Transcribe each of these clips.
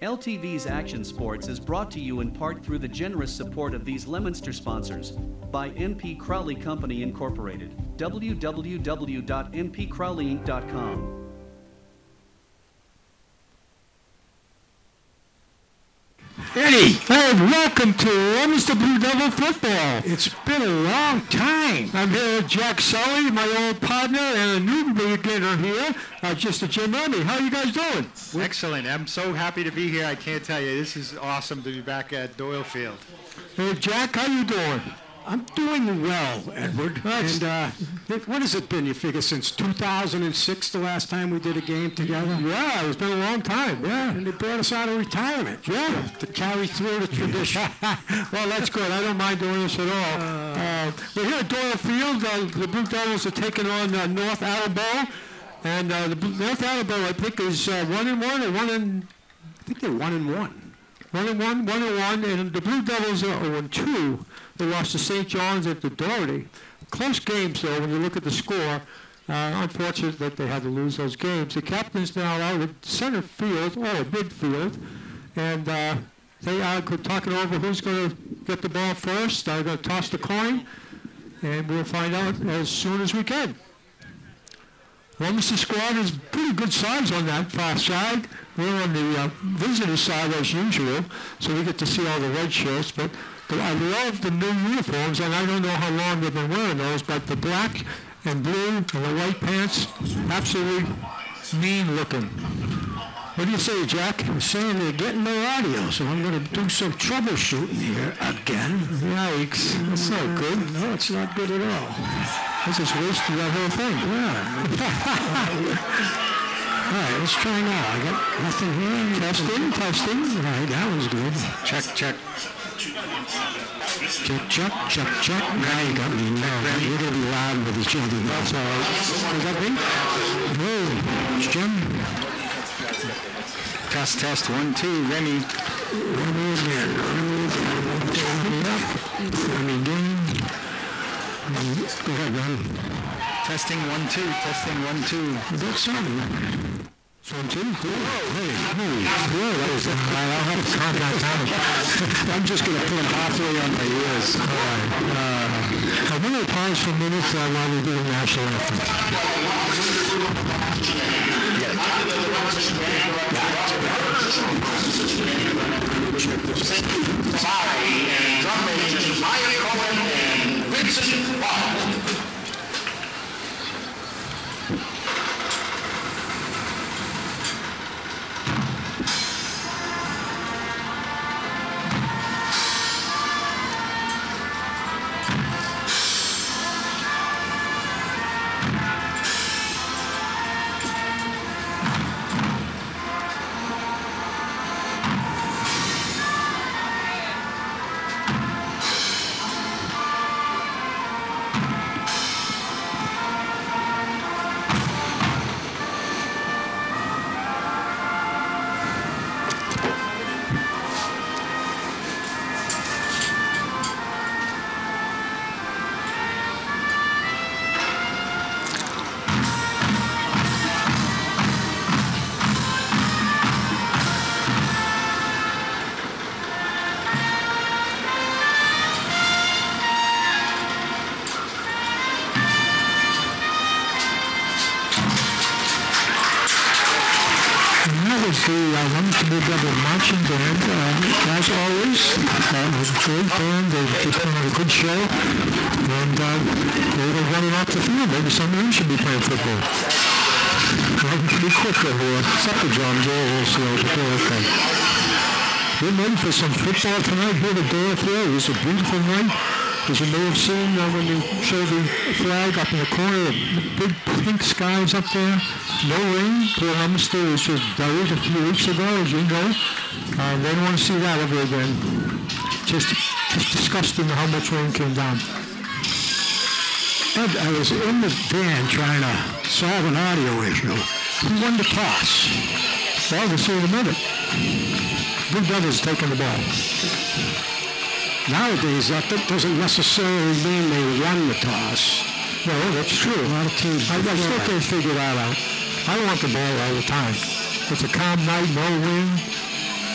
LTV's Action Sports is brought to you in part through the generous support of these Leominster sponsors by MP Crowley Company Incorporated, www.mpcrowleyinc.com. Eddie, and welcome to Leominster Blue Devil football. It's been a long time. I'm here with Jack Sully, my old partner, and a new beginner here, just a Jim Remy. How are you guys doing? Excellent. I'm so happy to be here. I can't tell you. This is awesome to be back at Doyle Field. Hey, Jack, how you doing? I'm doing well, Edward. And what has it been, you figure, since 2006, the last time we did a game together? Yeah, it's been a long time, yeah. And they brought us out of retirement. Yeah. To carry through the tradition. Well, that's good. I don't mind doing this at all. We're here at Doyle Field. The Blue Devils are taking on North Attleboro. And North Attleboro, I think, is 1-1 or I think they're 1-1. 1-1, and the Blue Devils are 0-2. They lost to St. John's at the Doherty. Close games, though, when you look at the score. Unfortunate that they had to lose those games. The captain's now out at center field, or midfield, and they are talking over who's going to get the ball first. They're going to toss the coin, and we'll find out as soon as we can. Leominster squad is pretty good size on that far side. We're on the visitor side as usual, so we get to see all the red shirts. But I love the new uniforms, and I don't know how long they've been wearing those, but the black and blue and the white pants, absolutely mean looking. What do you say, Jack? I'm saying they're getting no audio, so I'm going to do some troubleshooting here again. Yikes. That's not good. No, it's not good at all. I just wasted that whole thing. Yeah. All right, let's try now. I got nothing here. Testing. All right, that was good. Check. Check. Now you got me. No, we're going to be loud with each other. That's all right. Is that me? Hey, it's Jim. Test, 1, 2, Remy. Remy again. Remy again. Go ahead, Ron. Testing, 1, 2. That's something. 1, 2. Whoa, hey, that was I'll have to calm that down. I'm just going to put them halfway on my ears. All right. I'm going to pause for a minute while we do the national anthem. Sorry, and drum majors Maya Cohen and Vincent Bond. Leominster Blue Devil marching band, as always. Great band. They put on a good show, and they're running off the field. Maybe some of them should be playing football. Pretty quick over here. Except the drums, they're a little slow, but they're okay. We're ready for some football tonight here at Doyle Field. It was a beautiful night. As you may have seen when they show the flag up in the corner, the big pink skies up there. No rain. Poor Leominster was just buried a few weeks ago, as you know. They don't want to see that ever again. Just disgusting how much rain came down. Ed, I was in the van trying to solve an audio issue. Who won the toss? Well, we'll see in a minute. Blue Devils taking the ball. Nowadays, that doesn't necessarily mean they won the toss. No, that's true. A lot of teams. I still can't figure that out. I want the ball all the time. It's a calm night, no wind.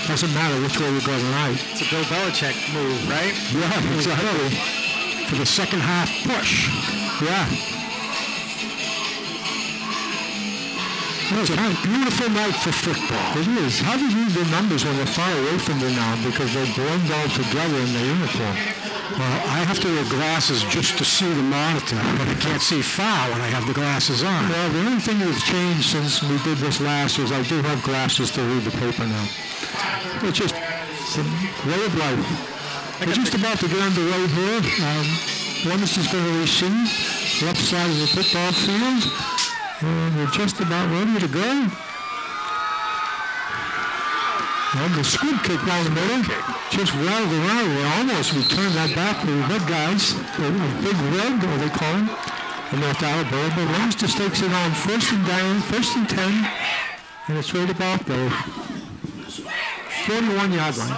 Doesn't matter which way you go tonight. It's a Bill Belichick move, right? Yeah, exactly. For the second half push. Yeah. It's a beautiful night for football. It is. How do you read the numbers when they're far away from you now because they blend all together in their uniform? Well, I have to wear glasses just to see the monitor, but I can't see far when I have the glasses on. Well, the only thing that's changed since we did this last is I do have glasses to read the paper now. It's just the way of life. We're just about to get underway here. Leominster's going to receive left side of the football field. And we're just about ready to go. And the squib kick down the middle. Just rattled around. We almost returned that back to the red guys. The big red, or they call him, the North Alabama. But Leominster takes it on first and 10. And it's right about the 41-yard line.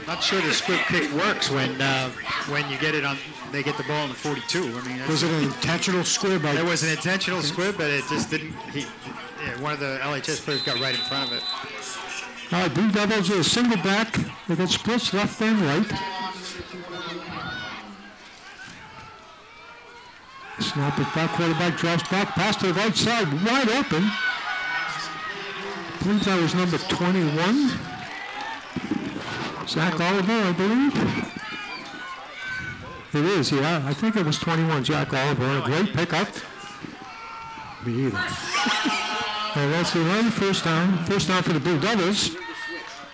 Not sure the squib kick works when you get it on. They get the ball in the 42. I mean, Was it an intentional squib? It was an intentional squib, but it just didn't. One of the LHS players got right in front of it. All right, Blue Devils are a single back. They got splits left and right. Snap it back, quarterback drops back, pass to the right side, wide open. I believe that was number 21. Zach Oliver, I believe. It is, yeah. I think it was 21, Jack Oliver. A great pickup. Me either. And that's the run, first down. First down for the Blue Devils.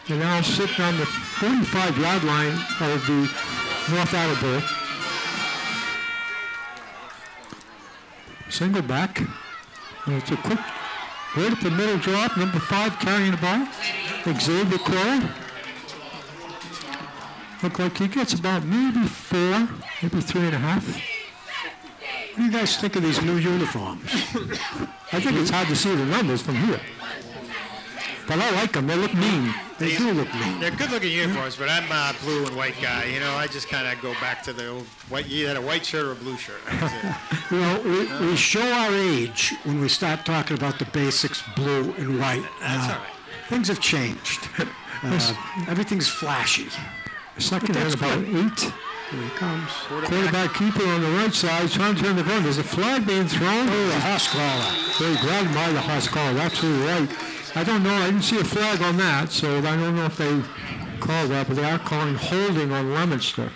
They now sit on the 45-yard line of the North Attleboro. Single back. And it's a quick, right at the middle drop. Number 5 carrying the ball. Xavier Crow. Look like he gets about maybe 4, maybe 3.5. What do you guys think of these new uniforms? I think it's hard to see the numbers from here. But I like them. They look mean. They do look mean. They're good-looking uniforms, but I'm a blue and white guy. You know, I just kind of go back to the old white. You had a white shirt or a blue shirt. You know, we show our age when we start talking about the basics, blue and white. That's all right. Things have changed. Everything's flashy. Second and about 8. Here he comes. Quarterback keeper on the right side, trying to turn the gun. There's a flag being thrown. Oh, the horse collar. They grabbed him by the horse collar. Absolutely right. I don't know. I didn't see a flag on that, so I don't know if they called that, but they are calling holding on Leominster.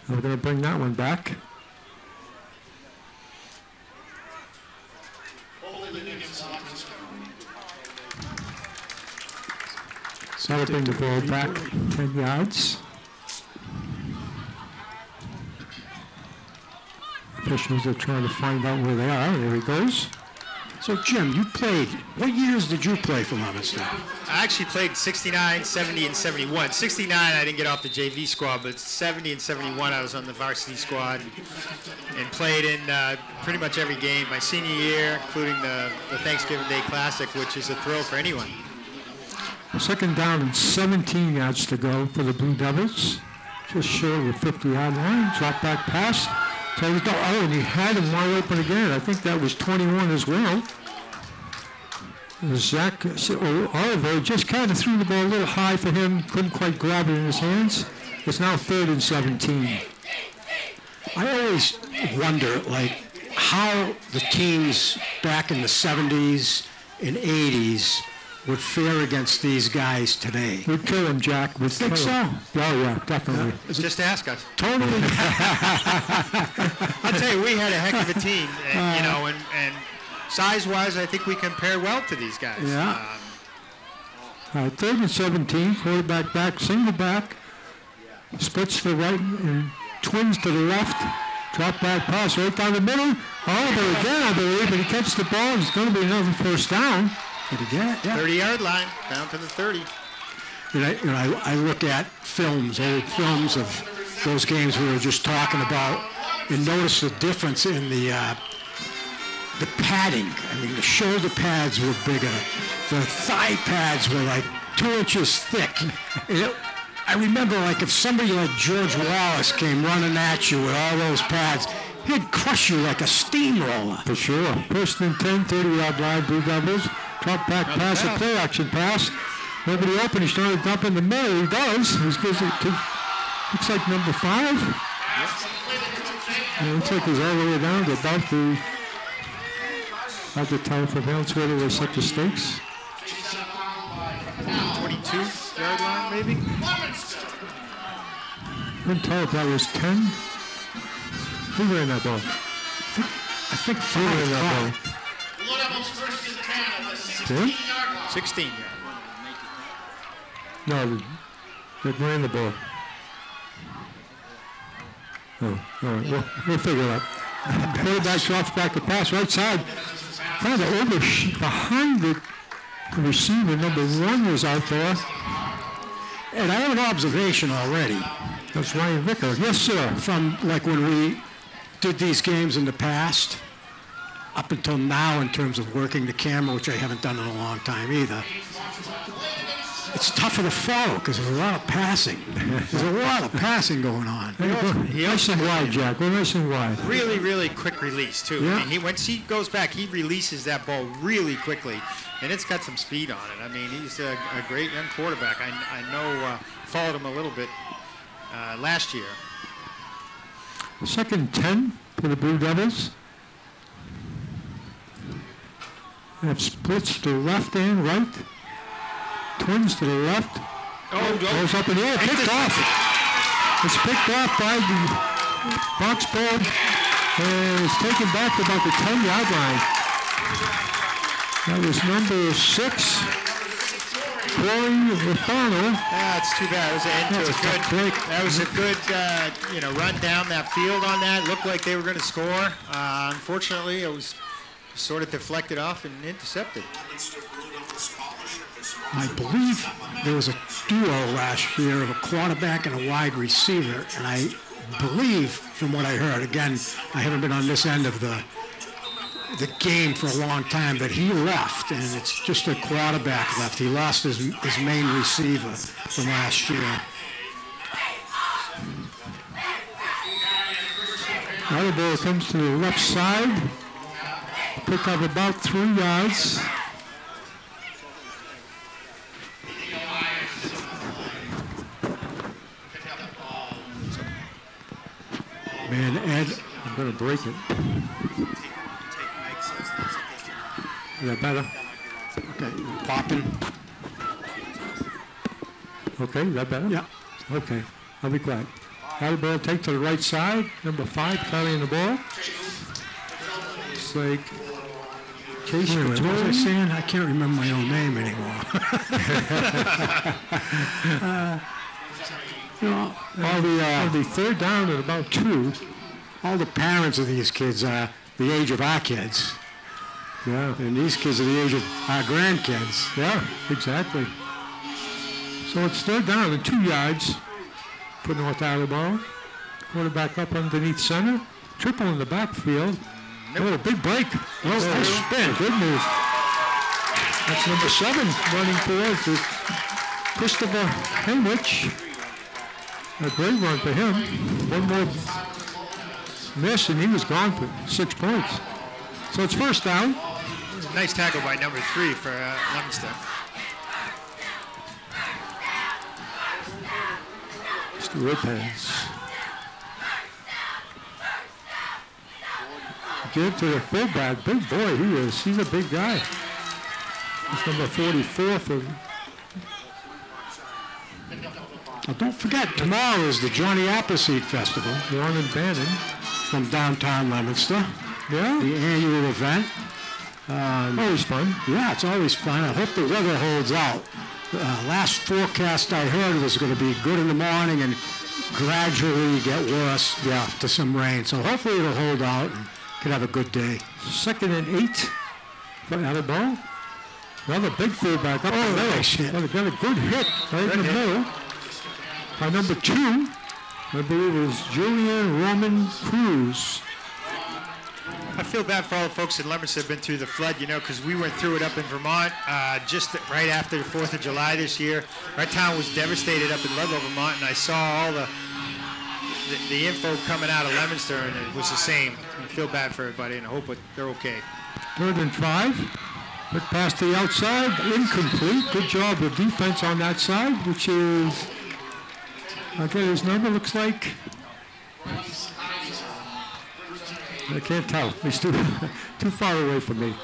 We're going to bring that one back. So I'll bring the ball back 10 yards. Officials are trying to find out where they are. There he goes. So, Jim, you played. What years did you play for Leominster? I actually played 69, 70, and 71. 69, I didn't get off the JV squad, but 70 and 71, I was on the varsity squad and played in pretty much every game. My senior year, including the Thanksgiving Day Classic, which is a thrill for anyone. Second down and 17 yards to go for the Blue Devils. Just short of the 50-yard line. Drop back pass. Oh, and he had him wide open again. I think that was 21 as well. Zach Oliver just kind of threw the ball a little high for him. Couldn't quite grab it in his hands. It's now 3rd and 17. I always wonder, like, how the teams back in the 70s and 80s would fare against these guys today. We'd kill him, Jack. We'd think kill so? him. Oh, yeah, definitely. Just ask us. Totally. I'll tell you, we had a heck of a team, and, and size-wise, I think we compared well to these guys. Yeah. 3rd and 17, quarterback back, single back, splits to the right and twins to the left. Drop back pass right down the middle. Oliver again, I believe, but he catches the ball. It's going to be another first down. Did he get it? Yeah. 30-yard line, down to the 30. I look at old films of those games we were just talking about, and notice the difference in the padding. I mean, the shoulder pads were bigger. The thigh pads were like 2 inches thick. I remember, like, if somebody like George Wallace came running at you with all those pads, he'd crush you like a steamroller. For sure. First and 10, 30-yard line, Blue Devils. drop back pass, a play action pass. Nobody open. He's trying to dump in the middle. He does. He gives it to, looks like number 5. It looks like he's all the way down to about the time for bounce whether they set the stakes. 22-yard line, maybe? Couldn't tell if that was 10. Who ran that ball? I think 5 ran that ball. 10? 16. No, they ran the ball. Oh, all right. We'll figure it out. Quarterback drops back the pass right side. Kind of behind the receiver. Number 1 was out there. And I have an observation already. That's Ryan Vicker. Yes, sir. From like when we did these games in the past, up until now in terms of working the camera, which I haven't done in a long time either. It's tougher to follow because there's a lot of passing. There's a lot of passing going on. Nice and wide, Jack. We're nice and wide. Really, really quick release, too. Yeah. I mean, once he goes back, he releases that ball really quickly, and it's got some speed on it. I mean, he's a great young quarterback. I know followed him a little bit last year. 2nd and 10 for the Blue Devils. They have splits to left and right. Twins to the left. Goes up in the air. Picked off. It's picked off by the box ball. And it's taken back to about the 10-yard line. That was number 6. Corey Rafano. That's too bad. That was a good run down that field on that. Looked like they were going to score. Unfortunately, it was sort of deflected off and intercepted. I believe there was a duo last year of a quarterback and a wide receiver, and I believe, from what I heard, again, I haven't been on this end of the game for a long time, but he left, and it's just a quarterback left. He lost his main receiver from last year. Now the ball comes to the left side. Pick up about 3 yards. Man, Ed, I'm going to break it. Is that better? okay, popping. Okay, is that better? Yeah. Okay, I'll be quiet. Now the ball take to the right side. Number 5 carrying the ball. It's like Case What was I Vittori. saying? I can't remember my own name anymore. All the 3rd down at about 2. All the parents of these kids are the age of our kids, Yeah, and these kids are the age of our grandkids. yeah, exactly. So it's 3rd down and 2 yards. Putting North out of the ball. Quarterback up underneath center. Triple in the backfield. Oh, a big break. Oh, nice spin. Good move. That's number 7 running towards it. Christopher Heinrich. A great run for him. One more miss, and he was gone for 6 points. So it's 1st down. Nice tackle by number 3 for Leominster. Mr. Ripens. Give to the fullback. Big boy he is. He's a big guy. He's number 44 for... Now, don't forget, tomorrow is the Johnny Appleseed Festival Ron and Bannon. from downtown Leominster, Yeah? the annual event. Always fun. Yeah, it's always fun. I hope the weather holds out. Last forecast I heard was going to be good in the morning and gradually get worse, to some rain. So hopefully it'll hold out and could have a good day. 2nd and 8. Out of ball. Another big fullback up the middle. nice hit. Got a good hit right in the middle. By number 2, I believe it was Julian Roman Cruz. I feel bad for all the folks in Leominster have been through the flood, because we went through it up in Vermont just right after the 4th of July this year. Our town was devastated up in Ludlow, Vermont, and I saw all the info coming out of Leominster, and it was the same. I feel bad for everybody, and I hope they're okay. 3rd and 5. Quick pass to the outside, incomplete. Good job of defense on that side, which is, okay, his number looks like, I can't tell. He's too far away from me.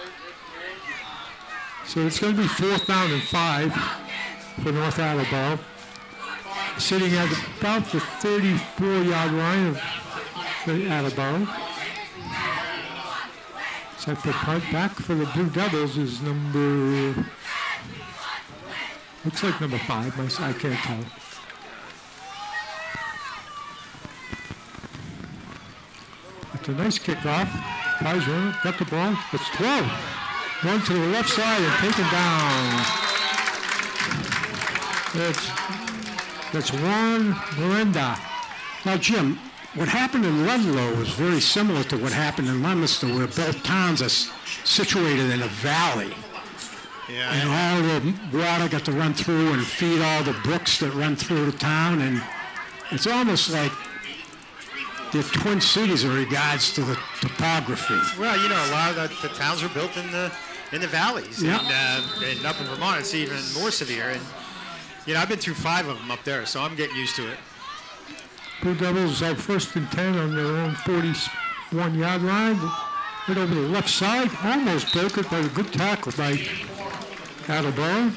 So it's going to be 4th down and 5 for North Attleboro. Sitting at about the 34-yard line of the Attleboro. So the punt back for the Blue Devils is number, looks like number 5. I can't tell. It's a nice kickoff. Pies running, got the ball. It's 12. Run to the left side and taken down. That's Juan Miranda. Now, Jim, what happened in Ludlow was very similar to what happened in Leominster, where both towns are situated in a valley. Yeah. And all the water got to run through and feed all the brooks that run through the town. And it's almost like they're twin cities in regards to the topography. Well, you know, a lot of the towns were built in the valleys. Yeah. And up in Vermont, it's even more severe. And, you know, I've been through 5 of them up there, so I'm getting used to it. Blue Devils are 1st and 10 on their own 41-yard line. Right over the left side. Almost broke it by a good tackle by Attleboro.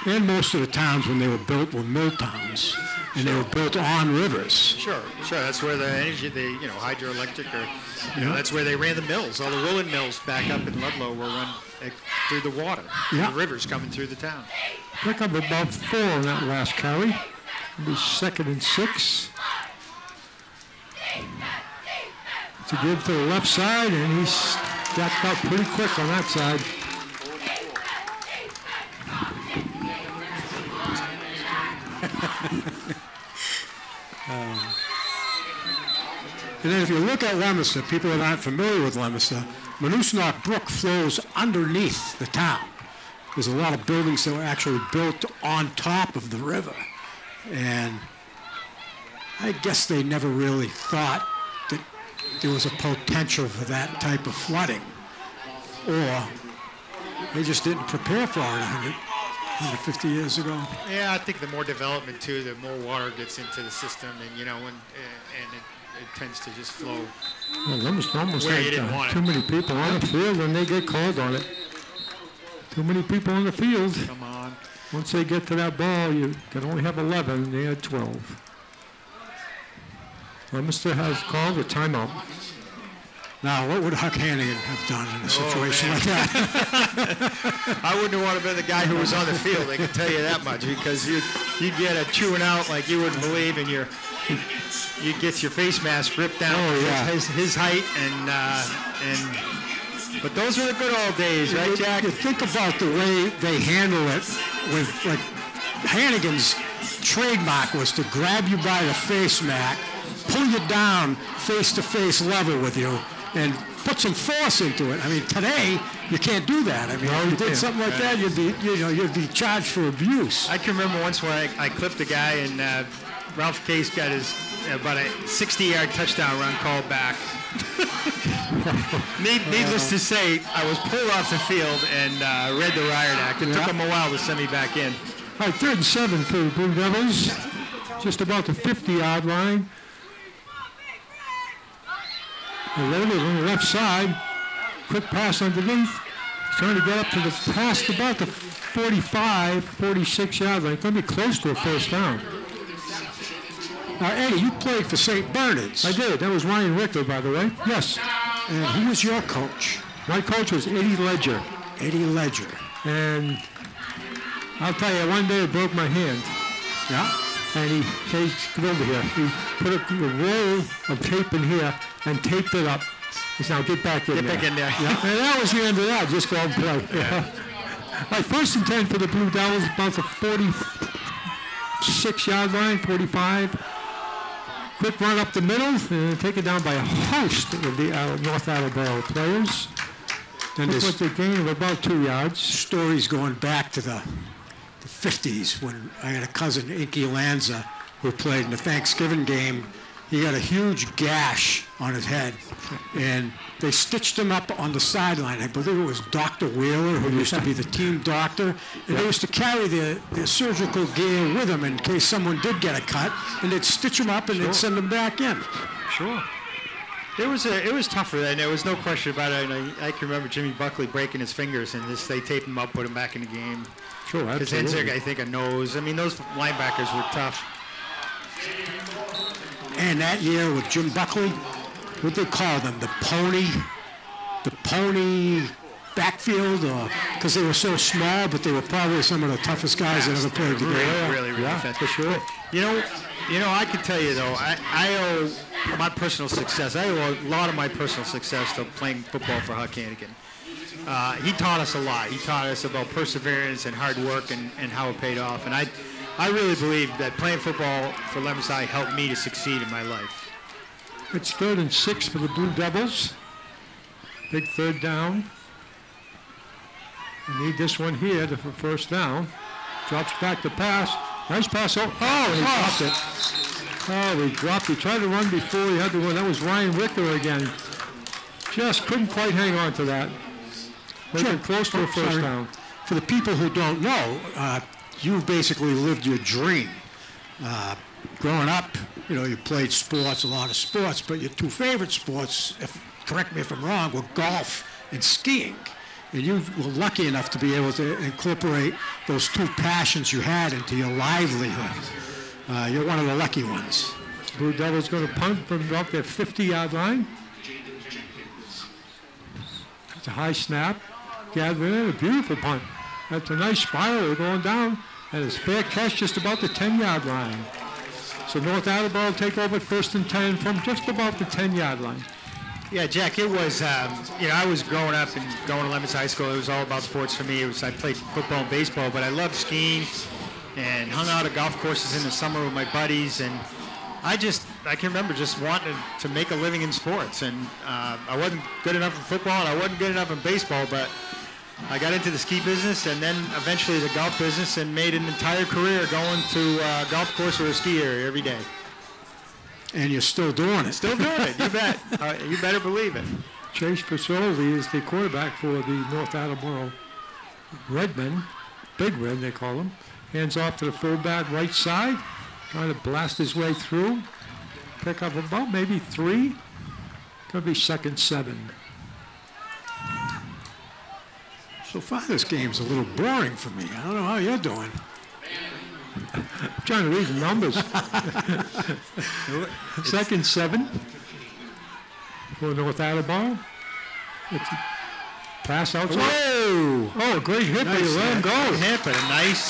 And most of the towns, when they were built, were mill towns. And they were built on rivers. Sure. That's where the energy, hydroelectric, or, that's where they ran the mills. All the woolen mills back up in Ludlow were run through the water. Yeah. The rivers coming through the town. Pick up about 4 on that last carry. It'll be 2nd and 6. To give to the left side, and he's stacked out pretty quick on that side. And then if you look at Leominster, people that aren't familiar with Leominster, Monoosnock Brook flows underneath the town. There's a lot of buildings that were actually built on top of the river. And I guess they never really thought that there was a potential for that type of flooding. Or they just didn't prepare for it 150 years ago. Yeah, I think the more development, too, the more water gets into the system. And, you know, and it tends to just flow. Well, Leominster almost Where had you didn't want it. too many people on the field, and they get called on it. Too many people on the field. Come on. Once they get to that ball, you can only have 11. They had 12. Leominster has called a timeout. Now, what would Huck Hannigan have done in a situation like that? I wouldn't want to be the guy who was on the field, I can tell you that much, because you'd get a chewing out like you wouldn't believe, and you'd get your face mask ripped down his height, but those were the good old days, right, Jack? You think about the way they handle it with, like, Hannigan's trademark was to grab you by the face mask, pull you down face-to-face level with you, and put some force into it. I mean, today, you can't do that. I mean, if you did something like that, you'd be charged for abuse. I can remember once when I clipped a guy, and Ralph Case got his about a 60-yard touchdown run called back. Needless to say, I was pulled off the field and read the riot act. It took him a while to send me back in. All right, 3rd and 7 for the Blue Devils. Just about the 50-yard line. Loaded on the left side. Quick pass underneath. Trying to get up to the past about the 45, 46 yard line. Going to be close to a 1st down. Now, Eddie, you played for St. Bernard's. I did. That was Ryan Richter, by the way. Yes. And who was your coach? My coach was Eddie Ledger. Eddie Ledger. And I'll tell you, one day it broke my hand. Yeah? And he come over here. He put a roll of tape in here and taped it up. He said, now get back in there. Get back in there. Yeah. And that was the end of that. Just go and play. Yeah. Right, 1st and 10 for the Blue Devils, about the 46-yard line, 45. Quick run up the middle, and take it down by a host of the North Attleboro players. Then Looks like a gain of about 2 yards. Stories going back to the 50s when I had a cousin, Inky Lanza, who played in the Thanksgiving game. He got a huge gash on his head. And they stitched him up on the sideline. I believe it was Dr. Wheeler, who used to be the team doctor. And they used to carry the surgical gear with them in case someone did get a cut. And they'd stitch him up and they'd send him back in. Sure. It was tougher, and there was no question about it. And I can remember Jimmy Buckley breaking his fingers, and they taped him up, put him back in the game. Sure, absolutely. Kaczynski, I think, a nose. I mean, those linebackers were tough. And that year with Jim Buckley, what they call them, the pony backfield, because they were so small, but they were probably some of the toughest guys that ever played the game. Really fast. For sure. You know, I can tell you though, I owe my personal success. I owe a lot of my personal success to playing football for Huck Hannigan. He taught us a lot. He taught us about perseverance and hard work and how it paid off. And I really believe that playing football for Lemmons High helped me to succeed in my life. It's 3rd and 6 for the Blue Devils. Big third down. We need this one here for first down. Drops back to pass. Nice pass. He dropped it. He dropped. He tried to run before he had to run. That was Ryan Wicker again. Just couldn't quite hang on to that. Sure. Close to a first down. For the people who don't know, you basically lived your dream. Growing up, you played sports, a lot of sports, but your two favorite sports, correct me if I'm wrong, were golf and skiing. And you were lucky enough to be able to incorporate those two passions you had into your livelihood. You're one of the lucky ones. Blue Devils going to punt from about their 50-yard line. It's a high snap. Gathering in, a beautiful punt. That's a nice spiral going down. And it's fair catch just about the 10-yard line. So North Attleboro will take over at 1st and 10 from just about the 10-yard line. Yeah, Jack, it was, I was growing up and going to Lemmons High School. It was all about sports for me. I played football and baseball, but I loved skiing and hung out at golf courses in the summer with my buddies. And I can remember just wanting to make a living in sports. And I wasn't good enough in football and I wasn't good enough in baseball, but I got into the ski business and then eventually the golf business and made an entire career going to a golf course or a ski area every day. And you're still doing it. Still doing it, you bet. You better believe it. Chase Pasoldi is the quarterback for the North Attleboro Redmen. Big Red, they call him. Hands off to the fullback right side. Trying to blast his way through. Pick up about maybe 3. Could be 2nd 7. So far, this game's a little boring for me. I don't know how you're doing. I'm trying to read the numbers. 2nd 7 for North Attleboro. It's a pass outside. Whoa! Oh, great hit, but you let him go. Hit, but a nice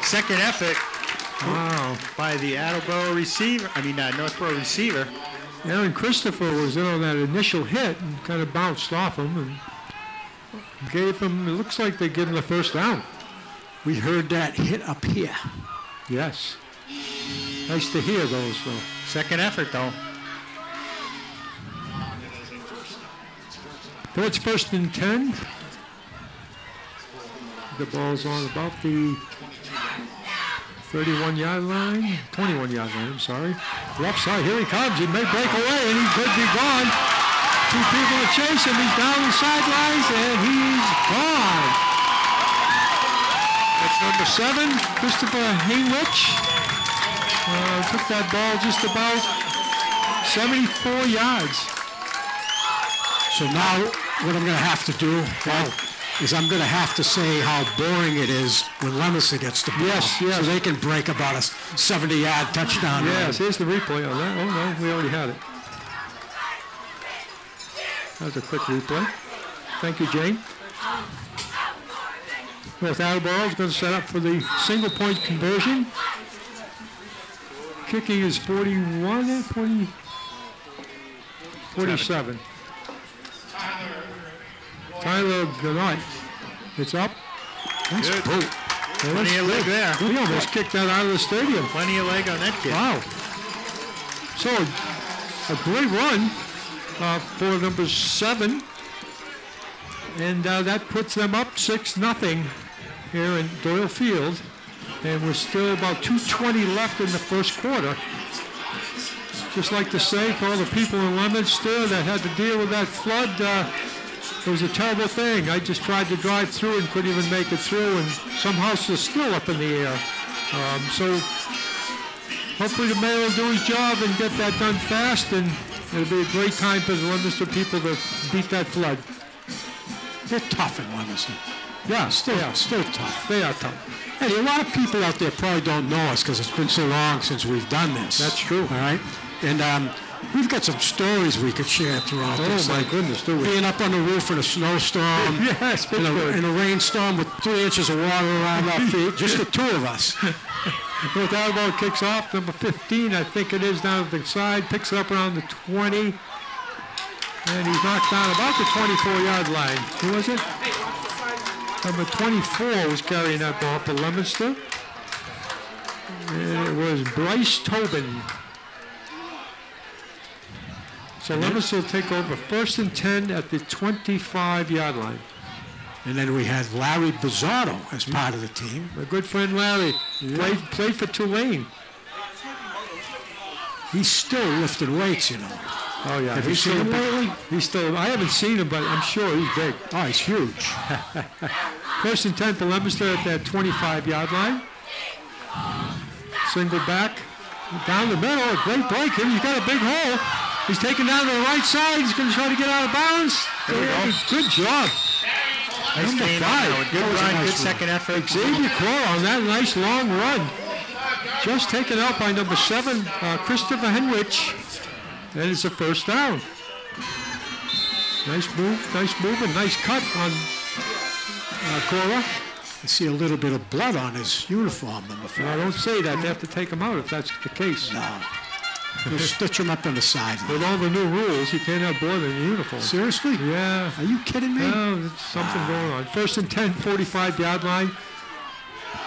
second effort. Wow. By the Attleboro receiver. Northboro receiver. Aaron Christopher was in on that initial hit and kind of bounced off him and gave him, it looks like they gave him the first down. We heard that hit up here. Yes. Nice to hear those, though. Second effort, though. So it's 1st and 10. The ball's on about the 31-yard line, 21-yard line, I'm sorry. Left side, here he comes. He may break away, and he could be gone. 2 people to chase him. He's down the sidelines, and he's gone. That's number 7, Christopher Hainwich. Took that ball just about 74 yards. So now what I'm going to have to do is I'm going to have to say how boring it is when Lemonster gets the ball. Yes. So they can break about a 70-yard touchdown. Yes, here's the replay on that. Oh, no, we already had it. That was a quick replay. Thank you, Jane. North Attleboro is going to set up for the single-point conversion. Kicking is 41 and 47. Tyler Benoit. It's up. That's good. Plenty of leg there. We almost kicked that out of the stadium. Plenty of leg on that kid. Wow. So, a great run for number 7. And that puts them up 6-0 here in Doyle Field. And we're still about 2:20 left in the first quarter. just like to say for all the people in Leominster that had to deal with that flood, it was a terrible thing. I just tried to drive through and couldn't even make it through, and some houses are still up in the air. So hopefully the mayor will do his job and get that done fast, and it'll be a great time for the Leominster people to beat that flood. They're tough in Leominster. Yeah, Still tough. they are tough. Hey, a lot of people out there probably don't know us because it's been so long since we've done this. That's true. All right? And we've got some stories we could share throughout this. Oh, my goodness, do we? Being up on the roof in a snowstorm. Yes, in a rainstorm with 3 inches of water around our feet. Just the two of us. Well, that ball kicks off. Number 15, I think it is, down at the side. Picks it up around the 20. And he's knocked down about the 24-yard line. Who was it? Number 24 was carrying that ball for Leominster. And it was Bryce Tobin. So Leominster will take over 1st and 10 at the 25-yard line. And then we had Larry Bizzardo as part of the team. My good friend Larry played for Tulane. He's still lifting weights, you know. Oh, yeah. Have you seen him lately? I haven't seen him, but I'm sure he's big. Oh, he's huge. 1st and 10 for Leominster at that 25-yard line. Single back. Down the middle. A great break here. He's got a big hole. He's taken down to the right side. He's going to try to get out of bounds. Good job. Nice Number game. 5. Good run. Good second effort. Xavier Cora on that nice long run. Just taken out by number 7, Christopher Henrich. And it's a first down. Nice move, and nice cut on Cora. I see a little bit of blood on his uniform, number 5. I don't say that. They have to take him out if that's the case. No. They'll stitch him up on the side. With all the new rules, you can't have blood in your uniform. Seriously? Yeah. Are you kidding me? No, there's something going on. 1st and 10, 45-yard line.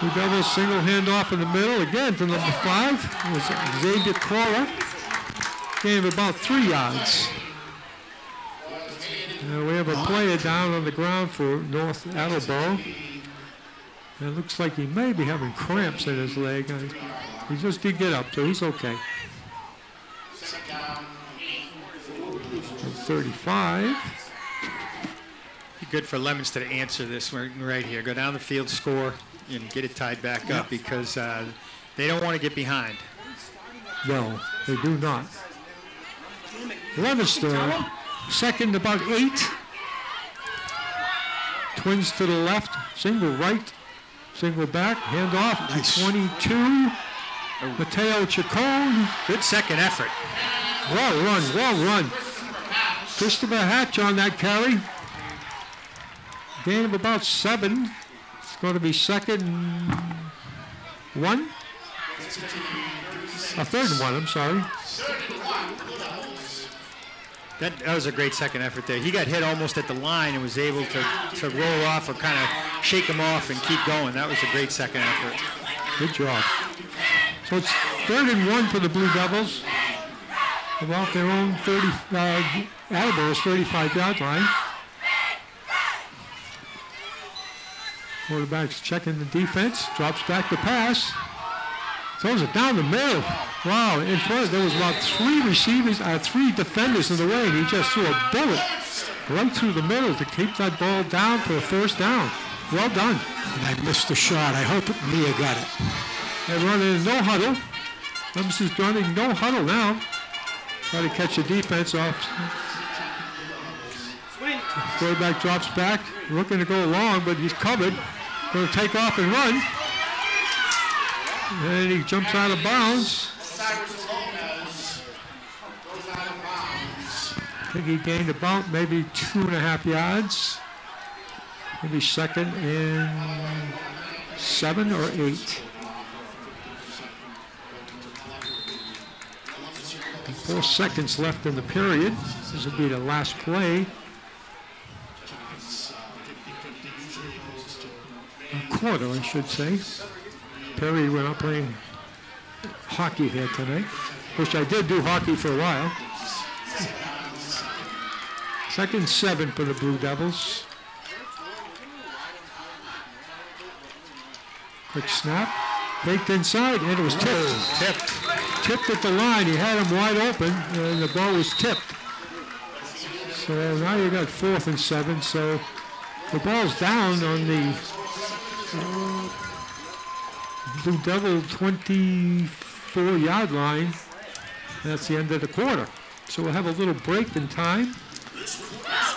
Blue Devils single handoff in the middle. Again, to number 5. It was Xavier Cora. Gain of about 3 yards. We have a player down on the ground for North Attleboro. It looks like he may be having cramps in his leg. He just did get up, so he's okay. 35. Be good for Leominster to answer this right here. Go down the field, score, and get it tied back up because they don't want to get behind. No, they do not. Leominster, second about 8. Twins to the left, single right, single back, handoff to 22. Mateo Chacon. Good second effort. Well run. Christopher Hatch on that carry. Gain of about 7. It's going to be 2nd and 1. A 3rd and 1, I'm sorry. That was a great second effort there. He got hit almost at the line and was able to roll off or kind of shake him off and keep going. That was a great second effort. Good job. So it's 3rd and 1 for the Blue Devils. About their own Attleboro's 35-yard line. Quarterback's checking the defense. Drops back to pass. Throws it down the middle. Wow, in front there was about 3 receivers, 3 defenders in the way, and he just threw a bullet right through the middle to keep that ball down for a first down. Well done. And I missed the shot. I hope Mia got it. They're running no huddle. Leominster's running no huddle now. Try to catch the defense off. Quarterback drops back, looking to go long, but he's covered. Going to take off and run. And he jumps out of bounds. I think he gained about maybe 2.5 yards. Maybe 2nd and 7 or 8. 4 seconds left in the period. This will be the last play. A quarter, I should say. Perry went up playing hockey here tonight, which I did do hockey for a while. 2nd and 7 for the Blue Devils. Quick snap. Baked inside, and it was tipped. tipped at the line. He had him wide open, and the ball was tipped. So now you got 4th and 7. So the ball's down on the Blue Devil 24-yard line. That's the end of the quarter. So we'll have a little break in time.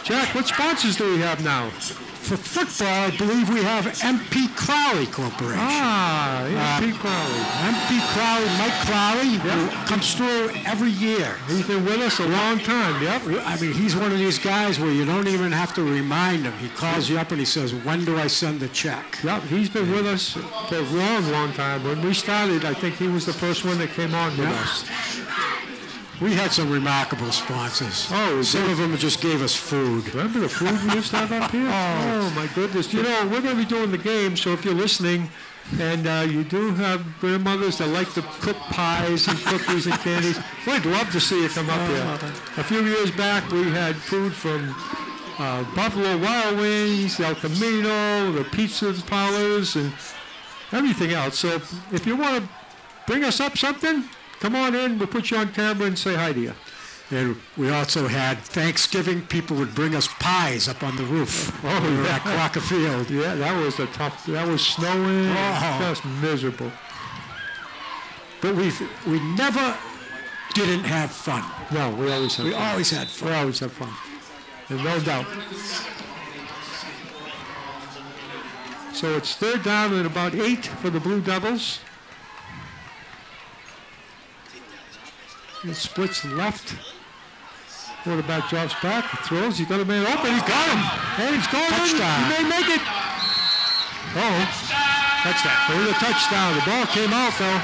Jack, what sponsors do we have now? For football, I believe we have MP Crowley Corporation. MP Crowley. MP Crowley, Mike Crowley, who comes through every year. He's been with us a long time, yep. I mean, he's one of these guys where you don't even have to remind him. He calls you up and he says, when do I send the check? Yep, he's been with us for a long, long time. When we started, I think he was the first one that came on with us. We had some remarkable sponsors. Oh, some of them just gave us food. Remember the food we used to have up here? Oh, my goodness. You know, we're going to be doing the game, so if you're listening and you do have grandmothers that like to cook pies and cookies and candies, we'd love to see you come up here. A few years back, we had food from Buffalo Wild Wings, El Camino, the pizza parlors, and everything else. So if you want to bring us up something, come on in, we'll put you on camera and say hi to you. And we also had Thanksgiving. People would bring us pies up on the roof. Oh, we were at Crocker Field. Yeah, that was that was snowing. Just miserable. But we never didn't have fun. No, we always had fun. We always had fun. We always had fun. There's no doubt. So it's 3rd down and about 8 for the Blue Devils. He splits left. Quarterback drops back, throws. He got a man open. He's got him. And he's going touchdown. He may make it. Touchdown. There was a touchdown. The ball came out though,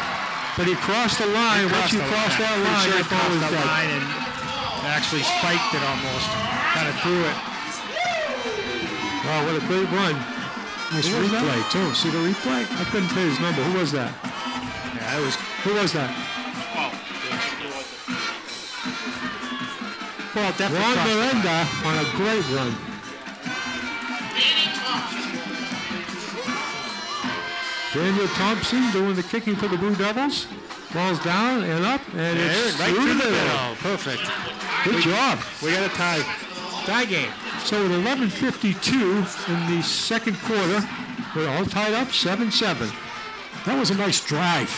but he crossed the line. Once you cross that line, that ball is dead. And actually spiked it almost. Kind of threw it. Wow, what a great run. Nice replay too. See the replay? I couldn't tell his number. Who was that? Yeah, it was. Who was that? Well, definitely. Ron Miranda on a great run. Daniel Thompson doing the kicking for the Blue Devils. Ball's down and up, and it's right through the middle. middle. Perfect. Good job. We got a tie. Tie game. So at 11:52 in the second quarter, we're all tied up 7-7. That was a nice drive.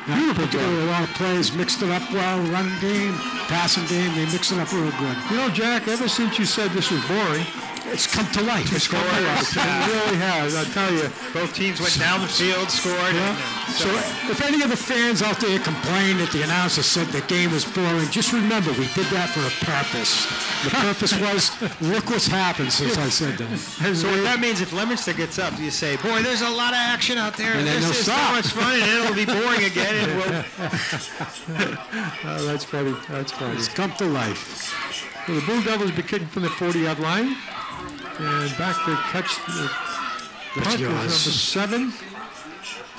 Beautiful drive. A lot of plays, mixed it up well, run game, passing game, they mixed it up real good. You know, Jack, ever since you said this was boring, it's come to life. It's come to life. It really has, I tell you. Both teams went down the field, scored. Yeah. So if any of the fans out there complain that the announcer said the game was boring, just remember we did that for a purpose. The purpose was, look what's happened since I said that. So what that means, if Leominster gets up, you say, boy, there's a lot of action out there. And then this they'll is so stop. much fun, and then it'll be boring again. And we'll... Oh, that's funny. That's funny. It's come to life. So the Blue Devils be kicking from the 40-yard line. And back to catch the punt is number 7.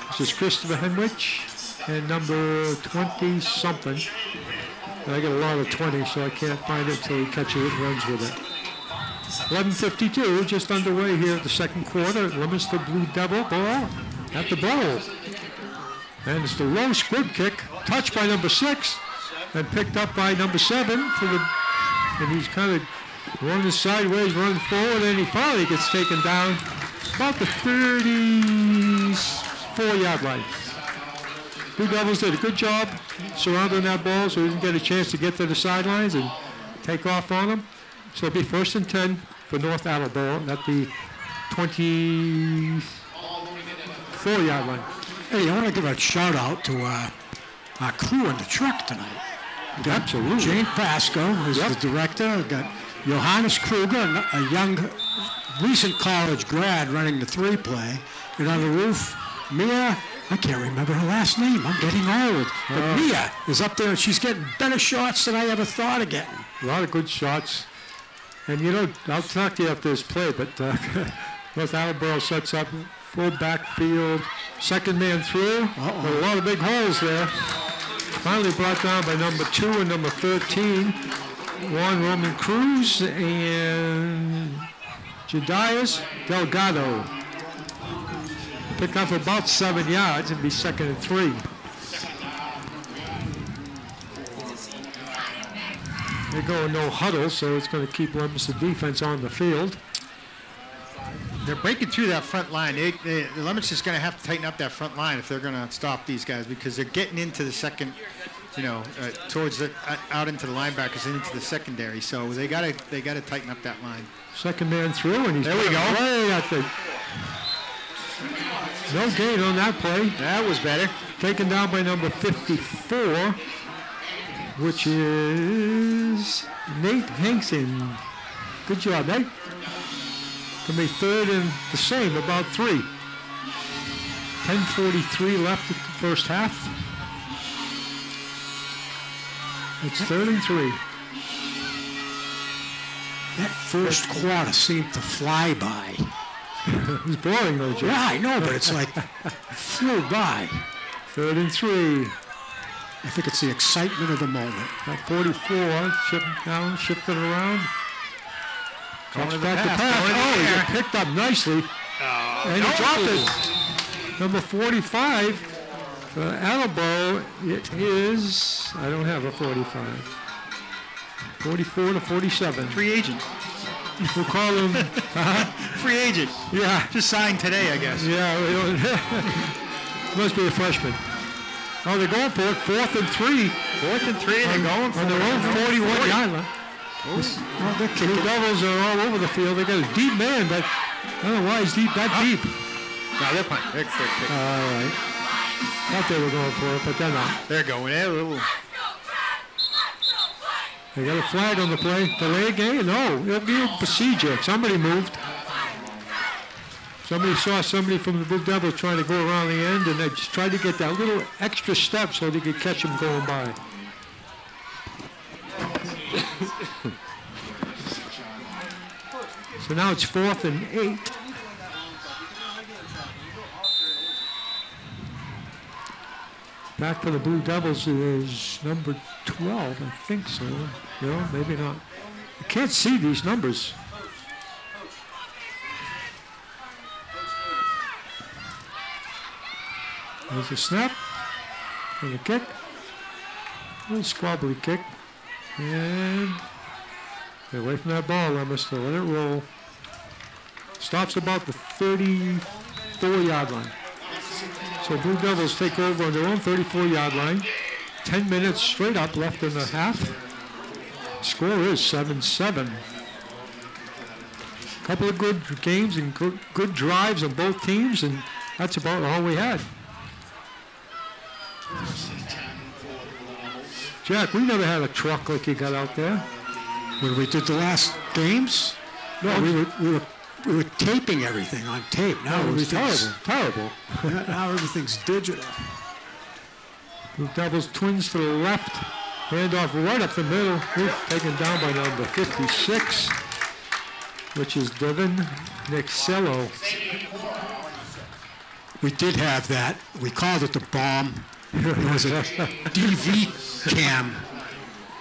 This is Christopher Henwich. And number 20-something. I get a lot of 20, so I can't find it until he catches it and runs with it. 11:52, just underway here at the second quarter. Leominster Blue Devil ball at the bowl. And it's the low squib kick, touched by number 6, and picked up by number 7 for the. And he's kind of running sideways, running forward, and he finally gets taken down about the 34-yard line. Blue Devils did a good job surrounding that ball so he didn't get a chance to get to the sidelines and take off on him. So it'll be 1st and 10 for North Attleboro at the 24-yard line. Hey, I want to give a shout out to our crew in the truck tonight. Absolutely. Jane Pasco is the director. We've got Johannes Kruger, a young, recent college grad running the 3-play. And on the roof, Mia, I can't remember her last name. I'm getting old. But Mia is up there, and she's getting better shots than I ever thought of getting. A lot of good shots. And, you know, I'll talk to you after this play, but North Attleboro sets up full backfield, second man through. With a lot of big holes there. Finally brought down by number 2 and number 13. Juan Roman Cruz and Jedias Delgado. Pick up about 7 yards and be 2nd and 3. They go no huddle, so it's going to keep Leominster defense on the field. They're breaking through that front line. Leominster's going to have to tighten up that front line if they're going to stop these guys, because they're getting into the second, towards the out into the linebackers and into the secondary. So they got to tighten up that line. Second man through, and he's there. We go. Right at the, no gain on that play. That was better. Taken down by number 54, which is Nate Hankson. Good job, Nate. Going to be third and the same, about 3. 10:43 left at the first half. It's 3rd and 3. That first quarter seemed to fly by. It was boring though, Joe. Yeah, I know, but it's like flew by. 3rd and 3. I think it's the excitement of the moment. At 44, shifted around. Comes back to pass. Oh, he got picked up nicely. And he dropped it. Number 45, Attleboro, it is, I don't have a 45. 44 to 47. Free agent. We'll call him. Free agent. Yeah. Just signed today, I guess. Yeah. Must be a freshman. Oh, they're going for it. 4th and 3. 4th and 3. They're going for on their own 41-yard line. The Blue Devils are all over the field. They got a deep man, but I don't know why he's that deep. No, they're punting. They're all right. Thought they were going for it, but they're not. They're going. They're a little. They got a flag on the play. Delay game? No. It'll be a procedure. Somebody moved. Somebody saw somebody from the Blue Devils trying to go around the end, and they just tried to get that little extra step so they could catch him going by. So now it's 4th and 8. Back for the Blue Devils is number 12, I think so. No, maybe not. I can't see these numbers. There's a snap and a kick. A little squabbly kick. And get away from that ball, Leominster. Let it roll. Stops about the 34-yard line. So Blue Devils take over on their own 34-yard line. 10 minutes straight up left in the half. Score is 7-7. Couple of good games and good drives on both teams, and that's about all we had. Jack, we never had a truck like you got out there. When we did the last games, no, we were taping everything on tape. Now everything's terrible. Now everything's digital. Blue Devils twins to the left. Handoff right up the middle. Taken down by number 56, which is Devin Nixello. We did have that. We called it the bomb. It was a DV cam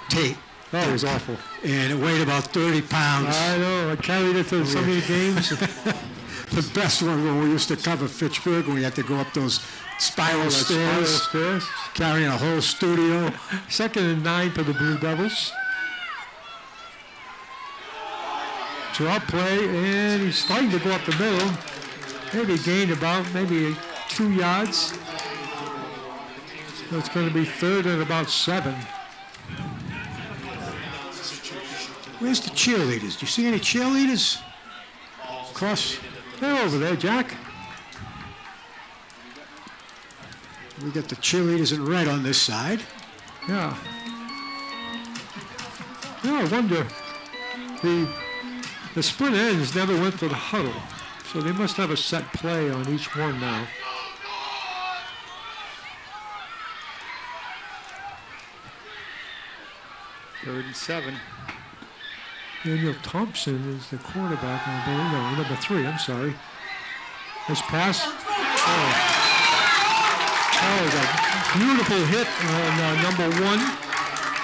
tape. That was awful. And it weighed about 30 pounds. I know. I carried it to so many games. The best one when we used to cover Fitchburg, when we had to go up those spiral stairs, carrying a whole studio. 2nd and 9 for the Blue Devils. Drop play, and he's starting to go up the middle. Maybe gained about 2 yards. So it's going to be 3rd and about 7. Where's the cheerleaders? Do you see any cheerleaders? Across. They're over there, Jack. We got the cheerleaders in red on this side. Yeah. Yeah, I wonder. The split ends never went to the huddle, so they must have a set play on each one now. Third and 7. Daniel Thompson is the quarterback, I believe. No, number 3, I'm sorry. This pass. Oh, a beautiful hit on number 1,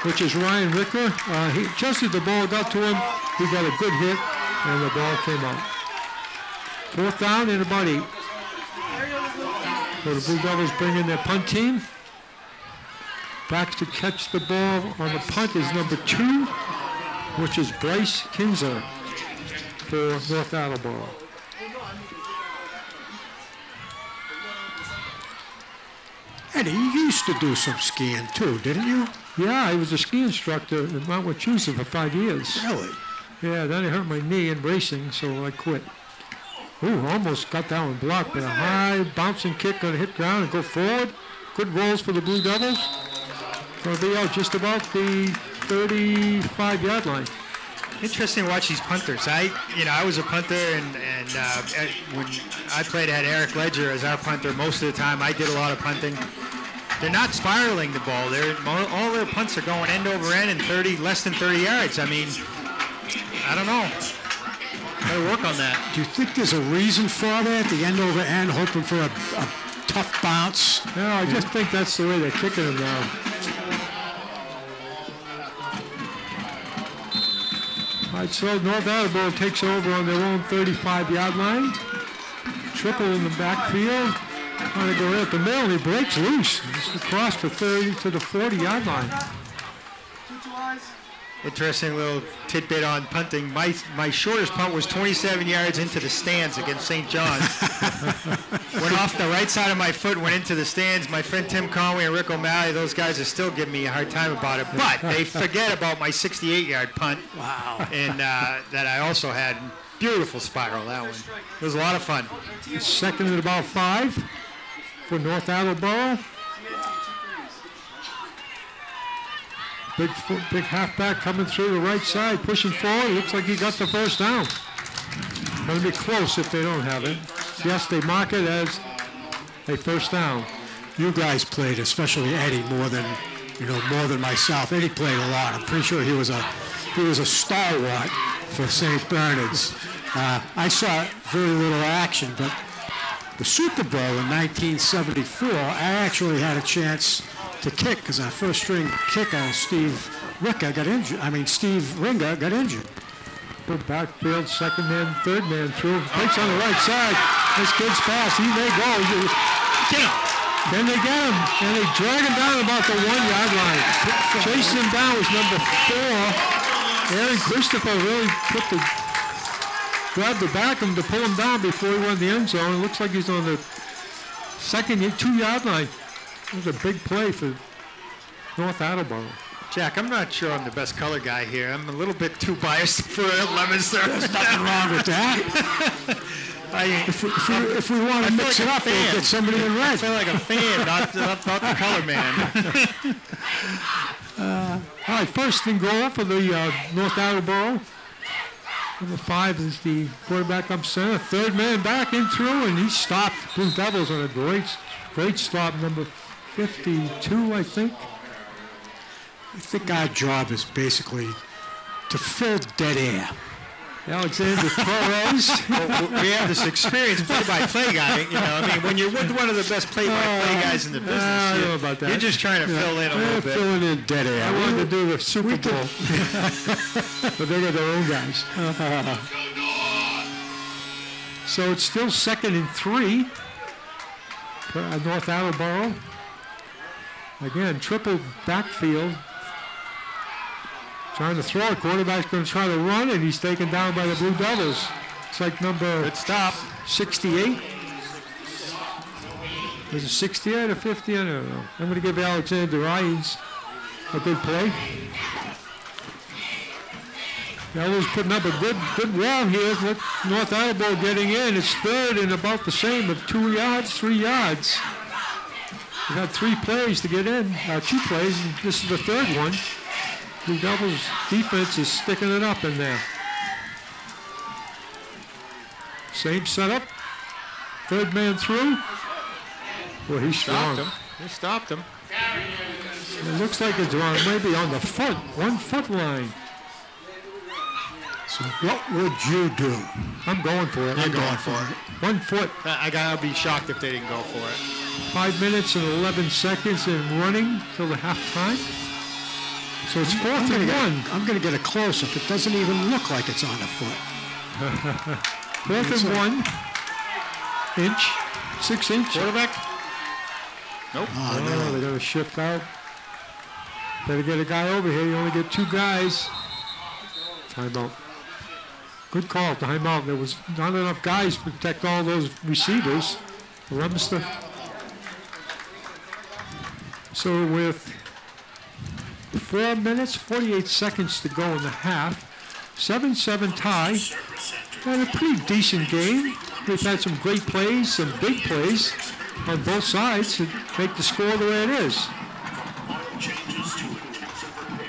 which is Ryan Ricker. Just as the ball got to him, he got a good hit, and the ball came out. 4th down and about 8. So the Blue Devils bring in their punt team. Back to catch the ball on the punt is number 2. which is Bryce Kinzer for North Attleboro. Eddie, you used to do some skiing too, didn't you? Yeah, I was a ski instructor at Mount Wachusett for 5 years. Really? Yeah, then I hurt my knee in racing, so I quit. Ooh, almost got that one blocked, but a high bouncing kick going to hit ground and go forward. Good rolls for the Blue Devils. Going to be out just about the 35-yard line. Interesting to watch these punters. I was a punter, and when I played, I had Eric Ledger as our punter. Most of the time, I did a lot of punting. They're not spiraling the ball. All their punts are going end over end and less than 30 yards. I mean, I don't know. Gotta work on that. Do you think there's a reason for that? The end over end, hoping for a tough bounce? No, I just think that's the way they're kicking them now. All right, so North Attleboro takes over on their own 35-yard line. Triple in the backfield. Trying to go right up the middle, and he breaks loose. Just across the 30 to the 40-yard line. Interesting little tidbit on punting. My shortest punt was 27 yards into the stands against St. John's. Went off the right side of my foot, went into the stands. My friend Tim Conway and Rick O'Malley, those guys are still giving me a hard time about it. But they forget about my 68-yard punt. Wow. And that I also had. Beautiful spiral, that one. It was a lot of fun. Second and about 5 for North Attleboro. Big halfback coming through the right side, pushing forward. Looks like he got the first down. Going to be close if they don't have it. Yes, they mark it as a first down. You guys played, especially Eddie, more than myself. Eddie played a lot. I'm pretty sure he was a stalwart for St. Bernard's. I saw very little action, but the Super Bowl in 1974, I actually had a chance to kick because our first string kicker, Steve Ringa, got injured. Good backfield, second man, third man through. Breaks on the right side. This kid's fast. He may go. Get him. Then they get him, and they drag him down about the 1-yard line. Chasing him down was number 4. Aaron Christopher really grabbed the back of him to pull him down before he went in the end zone. It looks like he's on the second 2-yard line. It was a big play for North Attleboro. Jack, I'm not sure I'm the best color guy here. I'm a little bit too biased for Leominster. There's nothing wrong with that. If we want to mix it up, we'll get somebody in red. I feel like a fan, not the color man. All right, first and goal for the North Attleboro. Number 5 is the quarterback up center. Third man back in through, and he stopped Blue Devils on a great stop, number 52, I think. I think our job is basically to fill dead air. Alexander Torres. Well, we have this experienced play-by-play guy. When you're with one of the best play-by-play guys in the business, I don't know about that. You're just trying to fill in a little bit. Filling in dead air. I wanted to do the Super Bowl, but they got their own guys. So it's still 2nd and 3 for North Attleboro. Again, triple backfield. Trying to throw. Quarterback's going to try to run, and he's taken down by the Blue Devils. It's like number Good stop. 68. Was it 68 or 50? I don't know. I'm going to give Alexander Ryans a good play. Eller's putting up a good wall here with North Attleboro getting in. It's third and about the same of 2 yards, 3 yards. We've had 3 plays to get in, 2 plays, and this is the third one. Blue Devils defense is sticking it up in there. Same setup. Third man through. Well, he's strong. They stopped him. It looks like it's on maybe on the 1 foot line. So what would you do? I'm going for it. I'm going for it. 1 foot. I'll be shocked if they didn't go for it. 5 minutes and 11 seconds and running till the halftime. So it's 4th and 1. I'm going to get a close-up. It doesn't even look like it's on the foot. 4th and 1 inch, 6 inch. Quarterback? Nope. Oh, they got to shift out. Better get a guy over here. You only get 2 guys. Timeout. Good call, timeout. There was not enough guys to protect all those receivers. Leominster. So with 4 minutes, 48 seconds to go in the half, 7-7 tie, and a pretty decent game. We've had some great plays, some big plays on both sides to make the score the way it is.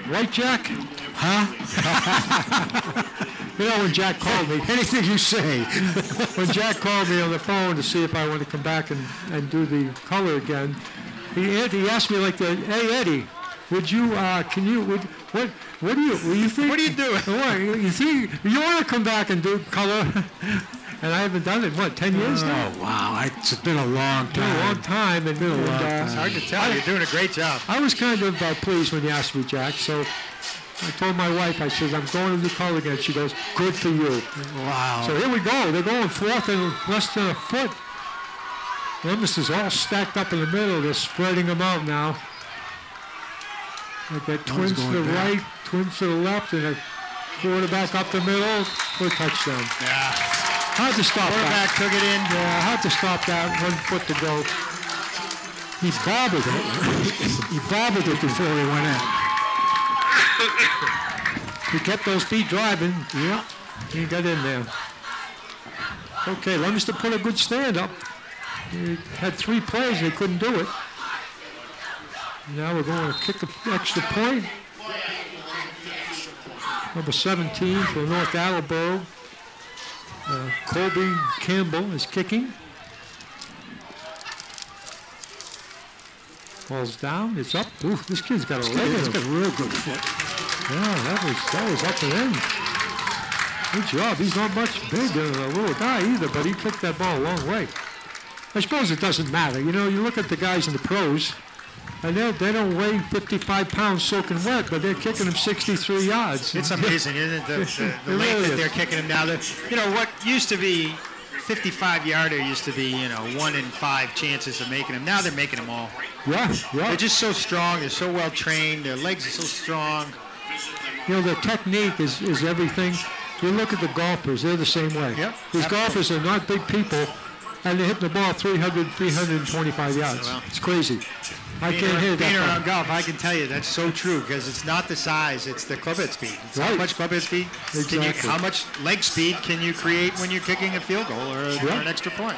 Right, Jack? Huh? You know, when Jack called me, Anything you say. when Jack called me on the phone to see if I want to come back and do the color again, he asked me like, hey, Eddie, would you, what do you think? What are you doing? What, you think, you want to come back and do color? And I haven't done it, 10 years now? Oh, wow. It's been a long Been a long time. time. And, It's hard to tell. You're doing a great job. I was kind of pleased when you asked me, Jack. So I told my wife, I said, I'm going to do color again. She goes, good for you. Wow. So here we go. They're going fourth and less than a foot. Leominster's all stacked up in the middle. They're spreading them out now. They've got twins to the right, twins to the left, and a quarterback up the middle for a touchdown. Yeah. Hard to stop Quarterback that. took it in. Yeah, hard to stop that. 1 foot to go. He bobbled it. He bobbled it before he went in. He kept those feet driving. Yeah, he got in there. Okay, Leominster put a good stand up. He had 3 plays and he couldn't do it. Now we're going to kick an extra point. Number 17 for North Attleboro. Colby Campbell is kicking. Ball's down. It's up. Ooh, this kid's got a leg. He's in got a him. real good foot. Yeah, that was up and in. Good job. He's not much bigger than a little guy either, but he kicked that ball a long way. I suppose it doesn't matter. You know, you look at the guys in the pros, and they don't weigh 55 pounds soaking wet, but they're kicking them 63 yards. It's amazing, isn't it? The It length really that they're is. kicking them now. You know, what used to be 55-yarder used to be, 1 in 5 chances of making them. Now they're making them all. Yeah. They're just so strong. They're so well trained. Their legs are so strong. You know, the technique is everything. You look at the golfers, they're the same way. Yep. These golfers are not big people, and they're hitting the ball 325 yards. Well, it's crazy. I can't hit Being that around far. golf, I can tell you that's so true because it's not the size, it's the club head speed. It's how Right. much club head speed, Exactly. how much leg speed can you create when you're kicking a field goal or an extra point.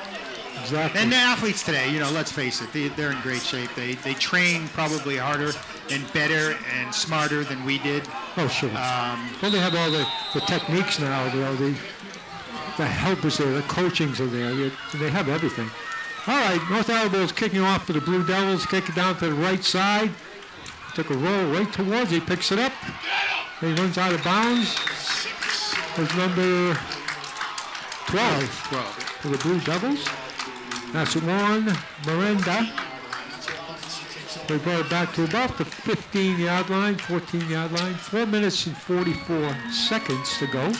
Exactly. And the athletes today, let's face it, they're in great shape. They train probably harder and better and smarter than we did. Oh, sure. Well, they have all the techniques now. The help is there, the coachings are there. They have everything. All right, North Attleboro's kicking off for the Blue Devils. Kick it down to the right side. Took a roll right towards. He picks it up. He runs out of bounds. There's number 12 for the Blue Devils. That's Juan Miranda. They brought it back to about the 15-yard line, 14-yard line. 4 minutes and 44 seconds to go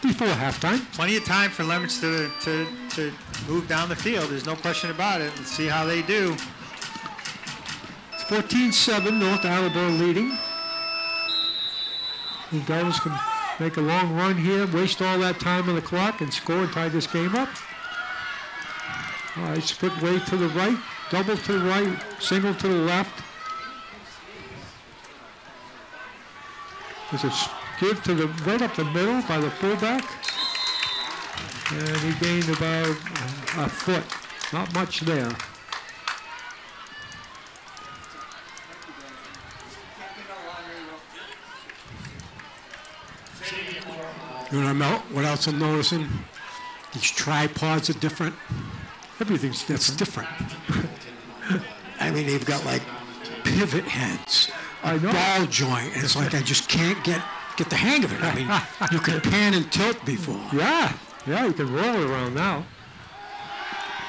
before halftime. Plenty of time for Leominster to move down the field. There's no question about it. Let's see how they do. It's 14-7, North Attleboro leading. The Devils can make a long run here, waste all that time on the clock, and score and tie this game up. All right, split way to the right, double to the right, single to the left. There's a give to the right up the middle by the fullback. And he gained about a foot. Not much there. You know what else I'm noticing? These tripods are different. Everything's It's different. different. I mean, they've got like pivot heads, I know. ball joint, and it's like I just can't get the hang of it. I mean, you can pan and tilt before. Yeah, you can roll it around now.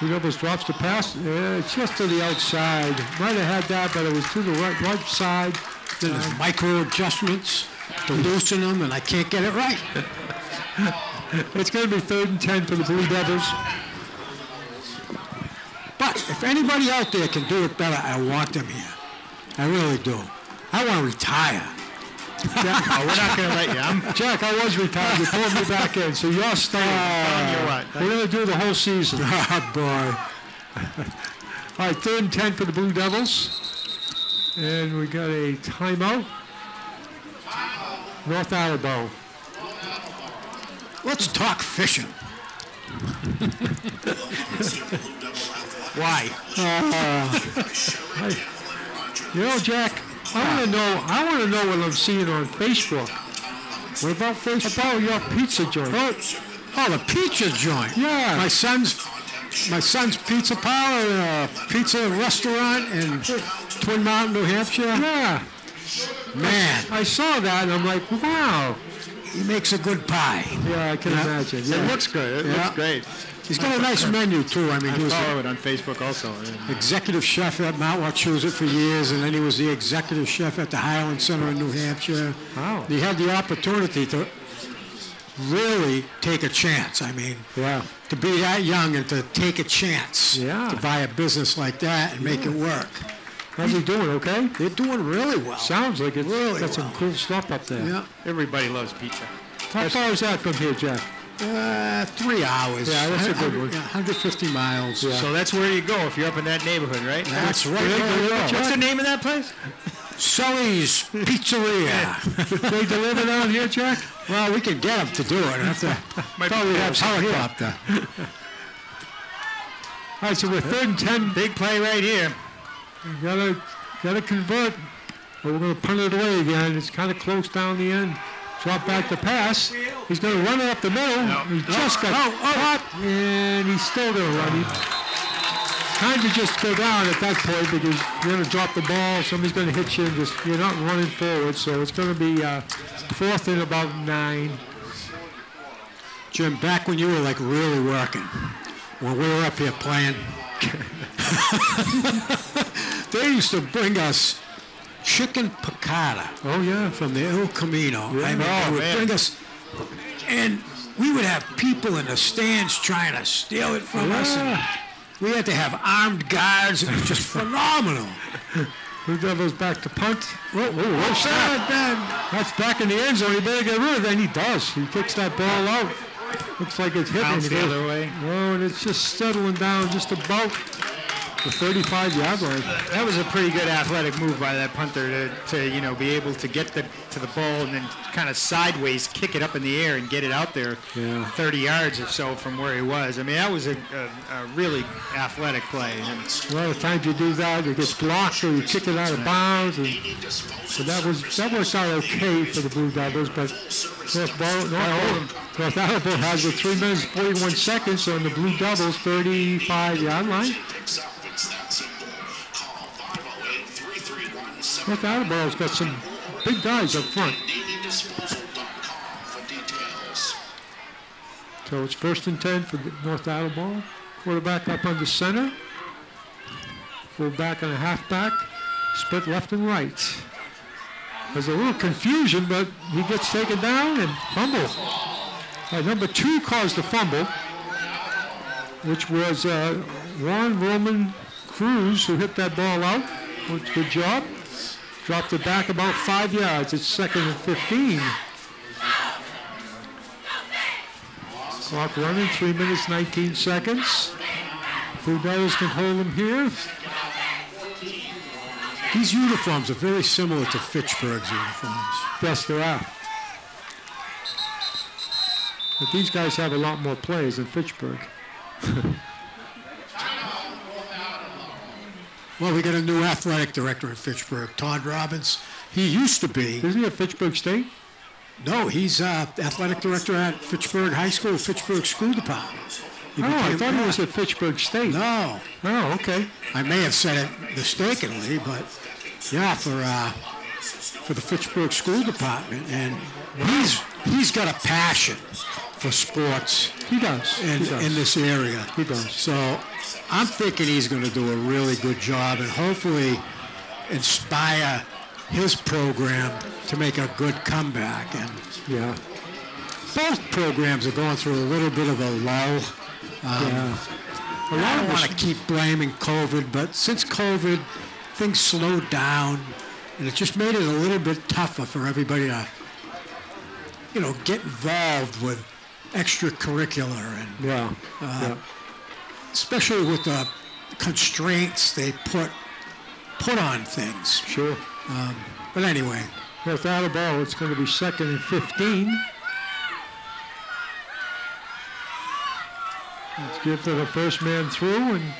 Blue Devils drops the pass. It's just to the outside. Might have had that, but it was to the right side. Then there's micro adjustments to loosen them, and I can't get it right. It's going to be 3rd and 10 for the Blue Devils. But if anybody out there can do it better, I want them here. I really do. I want to retire. Oh, we're not going to let you. Jack, I was retired. You pulled me back in, so you're staying. We're going to do the whole season. Oh, boy. All right, 3rd and 10 for the Blue Devils. And we got a timeout. North Attleboro. Let's talk fishing. Why? Jack, I want to know what I'm seeing on Facebook. What about Facebook? About your pizza joint. Oh, the pizza joint. Yeah. My son's pizza parlor, pizza restaurant in Twin Mountain, New Hampshire. Yeah. Man, I saw that and I'm like, wow. he makes a good pie. Yeah, I can imagine. It Yeah. looks good. It Yeah. looks great. He's got a nice menu, too. I mean, he was Follow it on Facebook also. executive chef at Mount Wachusett for years, and then he was the executive chef at the Highland Center in New Hampshire. Wow. He had the opportunity to really take a chance. I mean, Yeah. to be that young and to take a chance Yeah. to buy a business like that and make it work. How's he doing, okay? They're doing really well. Sounds like it's Really got some well. cool stuff up there. Yeah. Everybody loves pizza. How far is that from here, Jack? 3 hours. Yeah, that's a good one. 150 miles. Yeah. So that's where you go if you're up in that neighborhood, right? That's right. What's the name of that place? Sully's Pizzeria. They deliver down here, Jack? Well, we can get them to do it. Probably have helicopter. All right, so we're 3rd and 10. Big play right here. You gotta convert. But we're gonna punt it away again. It's kind of close down the end. Drop back the pass. He's gonna run it up the middle. He just got caught, and he's still gonna run. He kind of just go down at that point because you're gonna drop the ball. Somebody's gonna hit you, and you're not running forward. So it's gonna be 4th and about 9. Jim, back when you were like really working, when we were up here playing, they used to bring us chicken piccata. Oh yeah. From the El Camino. Yeah. I mean, they would man. bring us, and we would have people in the stands trying to steal it from us. And we had to have armed guards. It was just phenomenal. Blue Devils back to punt. Whoa, snap. That's back in the end zone. He better get rid of that. And he does. He kicks that ball out. Looks like it's hitting. Bounce the other way. Oh, and it's just settling down just about the 35-yard line. That was a pretty good athletic move by that punter to be able to get to the ball and then kind of sideways kick it up in the air and get it out there 30 yards or so from where he was. I mean, that was a really athletic play. And A lot of times you do that, it gets blocked or you kick it out of bounds. And so that worked out okay for the Blue Devils, but North Attleboro has with 3 minutes 41 seconds on the Blue Devils 35-yard line. North Attleboro's got some big guys up front. So it's 1st and 10 for North Attleboro. Quarterback up under center. Fullback and a halfback. Split left and right. There's a little confusion, but he gets taken down and fumble. Number 2 caused the fumble, which was Ron Roman Cruz, who hit that ball out. Good job. Dropped it back about 5 yards. It's 2nd and 15. Clock running, 3 minutes, 19 seconds. Blue Devils can hold them here. These uniforms are very similar to Fitchburg's uniforms. Yes, they are. But these guys have a lot more players than Fitchburg. Well, we got a new athletic director in Fitchburg, Todd Robbins. He used to be. Isn't he at Fitchburg State? No, he's athletic director at Fitchburg High School, Fitchburg School Department. I thought he was at Fitchburg State. No. Oh, okay. I may have said it mistakenly, but yeah, for the Fitchburg School Department, and he's got a passion for sports. He does. In this area. He does. So I'm thinking he's going to do a really good job and hopefully inspire his program to make a good comeback. And yeah, both programs are going through a little bit of a lull. I don't want to keep blaming COVID, but since COVID, things slowed down. And it just made it a little bit tougher for everybody to, get involved with extracurricular and Yeah. especially with the constraints they put on things. Sure. But anyway, North Attleboro, it's going to be 2nd and 15. Let's give to the first man through, and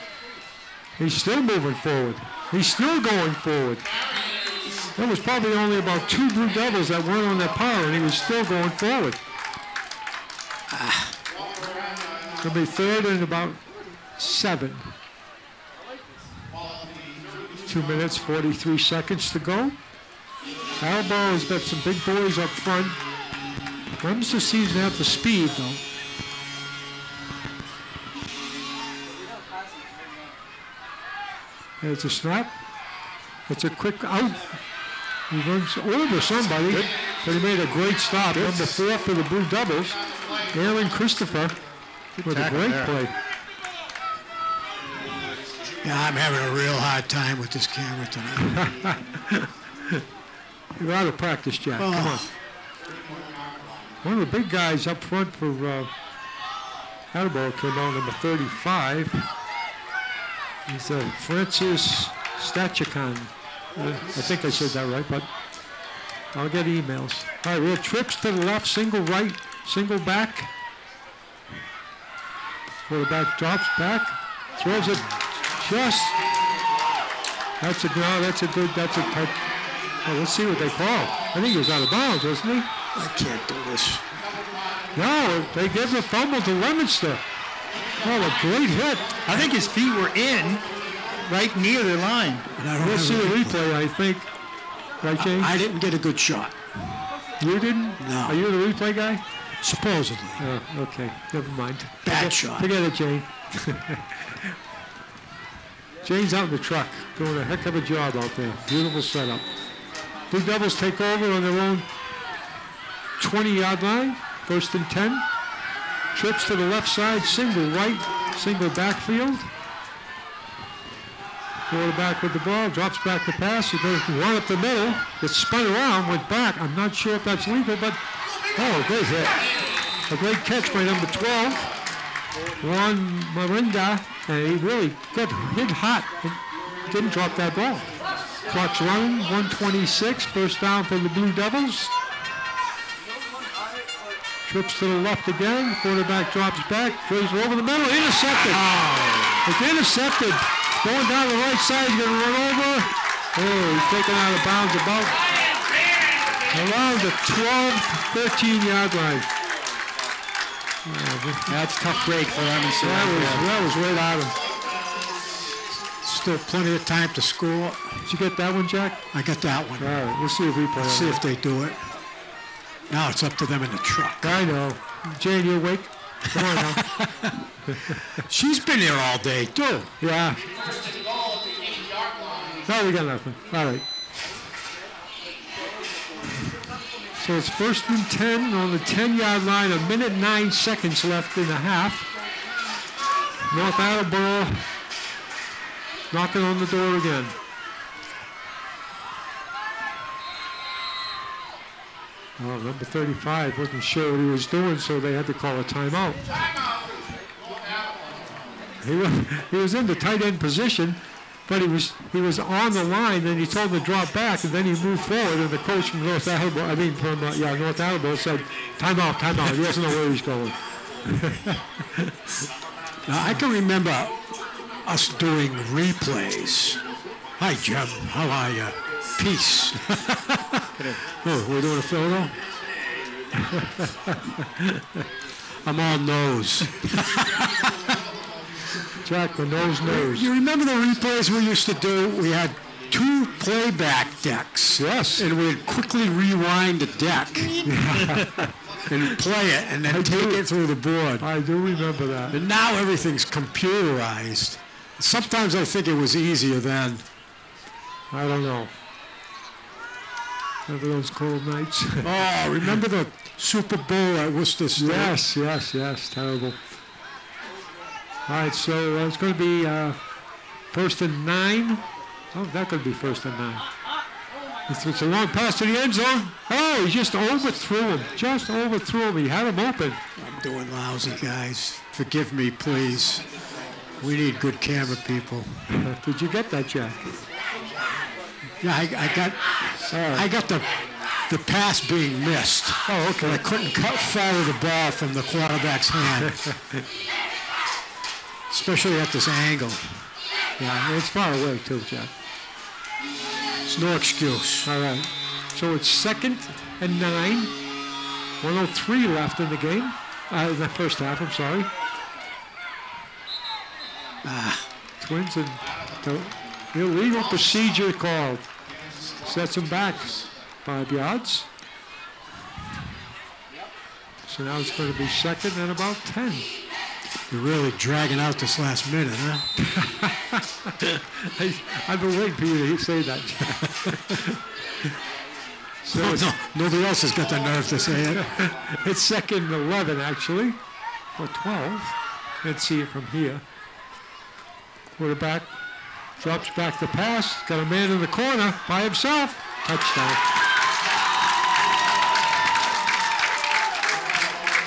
he's still moving forward. He's still going forward. There was probably only about 2 Blue Devils that weren't on that power, and he was still going forward. It'll be 3rd and about 7. 2 minutes, 43 seconds to go. Attleboro's got some big boys up front. Leominster seems to have the speed, though. There's a snap. It's a quick out. He runs over somebody, but he made a great stop. Number 4 for the Blue Devils, Aaron Christopher, with a great play. yeah, I'm having a real hard time with this camera tonight. You're out of practice, Jack. Come on. One of the big guys up front for Attleboro came out, number 35. He's Francis Stachachan. I think I said that right, but I'll get emails. All right, we have trips to the left, single right, single back. Quarterback drops back, throws it just. That's a touch. Oh, let's see what they call. I think he was out of bounds, wasn't he? I can't do this. No, they give the fumble to Leominster. Oh, a great hit. I think his feet were in right near the line. We'll see the replay, I think. Right, James? I didn't get a good shot. You didn't? No. Are you the replay guy? Supposedly. Oh, okay. Never mind. Bad shot. Forget it, Jane. Jane's out in the truck, doing a heck of a job out there. Beautiful setup. Blue Devils take over on their own 20-yard line. 1st and 10. Trips to the left side, single right, single backfield. Quarterback with the ball, drops back the pass. He goes one up the middle. Gets spun around, went back. I'm not sure if that's legal, but great hit. A great catch by number 12, Juan Marinda, and he really got hit hot and didn't drop that ball. Clock's running, 1:26, 1st down for the Blue Devils. Trips to the left again. Quarterback drops back, throws it over the middle, intercepted. It's intercepted. Going down the right side, he's going to run over. Oh, he's taken out of bounds around the 12, 13-yard line. That's a tough break for Leominster. That was right at him. Still plenty of time to score. Did you get that one, Jack? I got that one. All right, we'll see if we play. Let's see if they do it. Now it's up to them in the truck. I know. Jane, you awake? Come on now. She's been here all day, too. Yeah. No, we got nothing. All right. So it's 1st and 10 on the 10-yard line. 1 minute 9 seconds left in the half. North Attleboro knocking on the door again. Well, number 35 wasn't sure what he was doing, so they had to call a timeout. He was in the tight end position, but he was on the line, and he told him to drop back, and then he moved forward, and the coach from North Attleboro, North Attleboro said, timeout, timeout. He doesn't know where he's going. Now, I can remember us doing replays. Hi, Jim. How are you? Peace. Oh, we're doing a photo? I'm all nose. Jack, the nose. You remember the replays we used to do? We had 2 playback decks. Yes. And we'd quickly rewind the deck and play it and then take it through the board. I do remember that. And now everything's computerized. Sometimes I think it was easier then. I don't know. Remember those cold nights? Oh, remember the Super Bowl at Worcester State? Yes. Terrible. All right, so it's going to be 1st and 9. Oh, that could be 1st and 9. It's a long pass to the end zone. Oh, he just overthrew him. Just overthrew him. He had him open. I'm doing lousy, guys. Forgive me, please. We need good camera people. Did you get that, Jack? Yeah, I got the pass being missed. Oh, okay. I couldn't follow the ball from the quarterback's hand. Especially at this angle. Yeah, it's far away too, Jack. There's no excuse. All right. So it's 2nd and 9. 1:03 left in the game. In the first half, I'm sorry. Twins and the illegal procedure called. Sets them back 5 yards. So now it's going to be 2nd and about 10. You're really dragging out this last minute, huh? I've been waiting for you to say that. So nobody else has got the nerve to say it. It's 2nd and 11, actually, or 12. Let's see it from here. Quarterback drops back the pass. Got a man in the corner by himself. Touchdown.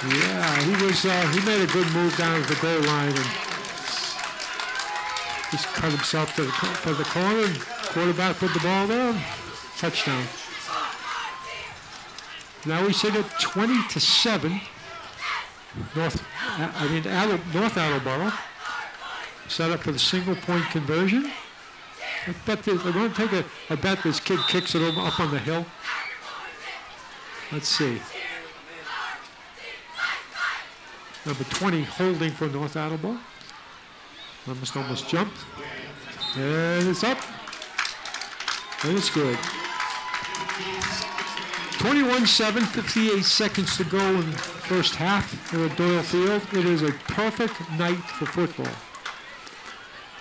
Yeah, he made a good move down to the goal line and just cut himself for the corner. And quarterback put the ball down. Touchdown. Now we sit at 20-7. North Attleboro. Set up for the single-point conversion. I bet this kid kicks it over up on the hill. Let's see. Number 20 holding for North Attleboro. Almost jumped. And it's up. And it's good. 21-7, 58 seconds to go in the first half here at Doyle Field. It is a perfect night for football.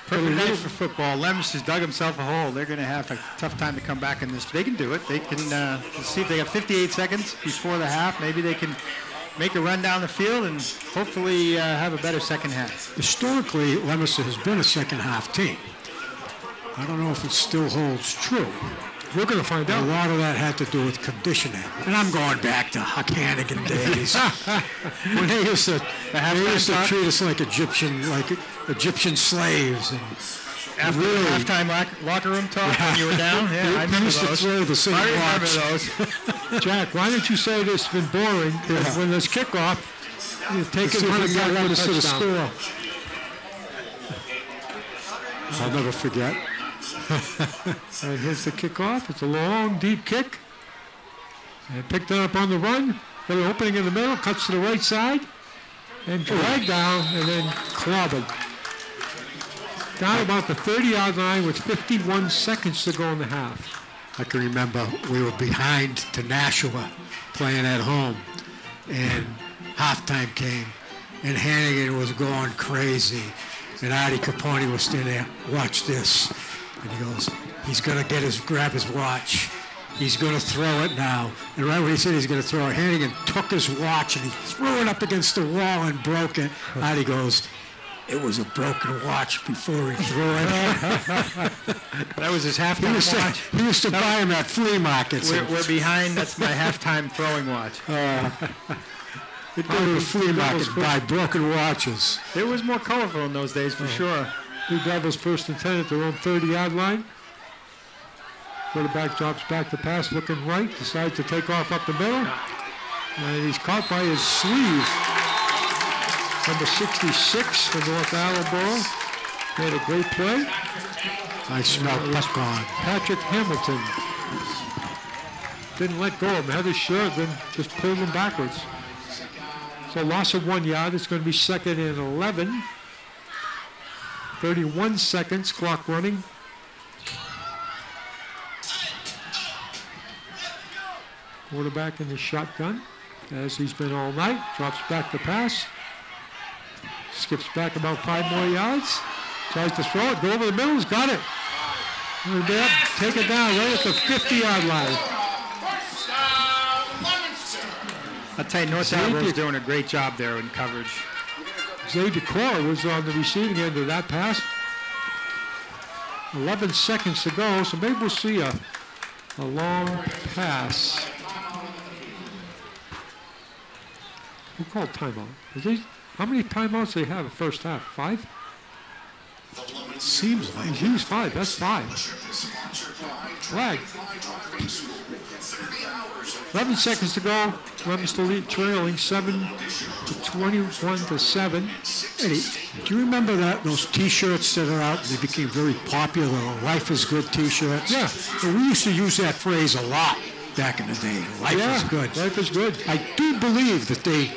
Perfect night for football. Lemus has dug himself a hole. They're going to have a tough time to come back in this. They can do it. They can see if they have 58 seconds before the half. Maybe they can make a run down the field and hopefully have a better second half. Historically, Leominster has been a second half team. I don't know if it still holds true. We're going to find out. A lot of that had to do with conditioning. And I'm going back to Huck Hannigan days. When they used to treat us like Egyptian slaves. And after the halftime locker room talk when you were down? Yeah, I remember those. I remember those. Jack, why don't you say this has been boring? Yeah. When there's kickoff, you take it when you got to the score. I'll never forget. And here's the kickoff. It's a long, deep kick. And picked it up on the run. Got an opening in the middle, cuts to the right side, and dragged down, and then clobbered. Down about the 30-yard line with 51 seconds to go in the half. I can remember we were behind to Nashua playing at home, and halftime came, and Hannigan was going crazy, and Artie Capone was standing there. Watch this. And he goes, he's going to grab his watch. He's going to throw it now. And right when he said he's going to throw it, Hannigan took his watch and he threw it up against the wall and broke it. Artie goes, it was a broken watch before he threw it. That was his halftime watch. He used to buy them at flea markets. We're behind. That's my halftime throwing watch. He'd go to the flea market and buy broken watches. It was more colorful in those days, for sure. Blue Devils 1st and 10 at their own 30-yard line. Quarterback drops back the pass, looking right, decides to take off up the middle. And he's caught by his sleeve. Number 66 for North Attleboro. Made a great play. I smell popcorn. Patrick Hamilton. Didn't let go of him. Had his shirt, then just pulled him backwards. So loss of 1 yard. It's going to be 2nd and 11. 31 seconds, clock running. Quarterback in the shotgun, as he's been all night. Drops back the pass. Skips back about 5 more yards. Tries to throw it, go over the middle, he's got it. Take it down right at the 50-yard line. I'll tell you, North Attleboro's doing a great job there in coverage. Xavier Cora was on the receiving end of that pass. 11 seconds to go, so maybe we'll see a A long pass. Who called timeout? How many timeouts do they have in the first half? 5? Seems like He's used 5. That's 5. Flag. 11 seconds to go. Leominster lead trailing 21-7. Eddie, do you remember those T-shirts that are out? They became very popular. Life is good T-shirts. Yeah. And we used to use that phrase a lot back in the day. Life is good. Life is good. I do believe that they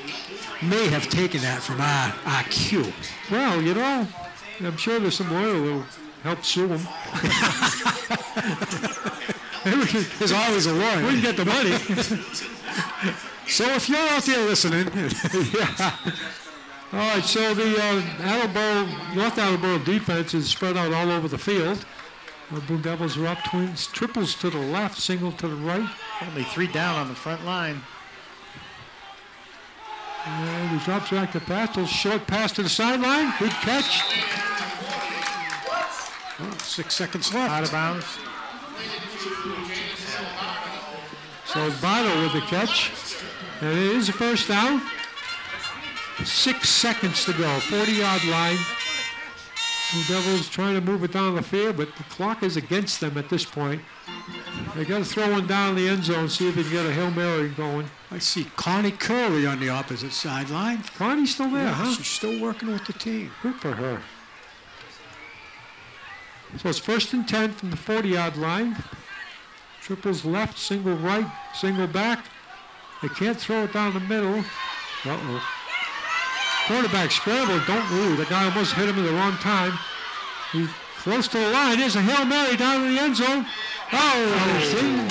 may have taken that from our cue. Well, you know, I'm sure there's some lawyer who will help sue them. There's always a lawyer. We can get the money. So if you're out there listening, Yeah. All right, so the North Attleboro defense is spread out all over the field. The Blue Devils are up, twins, triples to the left, single to the right. Only 3 down on the front line. And he drops back to pass. A short pass to the sideline. Good catch. 6 seconds left. Out of bounds. So Botto with the catch. And it is a first down. 6 seconds to go. 40-yard line. Blue Devils trying to move it down the field, but the clock is against them at this point. They got to throw one down the end zone, see if they can get a Hail Mary going. I see Connie Curley on the opposite sideline. Connie's still there, huh? She's still working with the team. Good for her. So it's 1st and 10 from the 40-yard line. Triples left, single right, single back. They can't throw it down the middle. Uh-oh. Quarterback scrambled, don't move. The guy almost hit him at the wrong time. He's close to the line. There's a Hail Mary down in the end zone. Oh,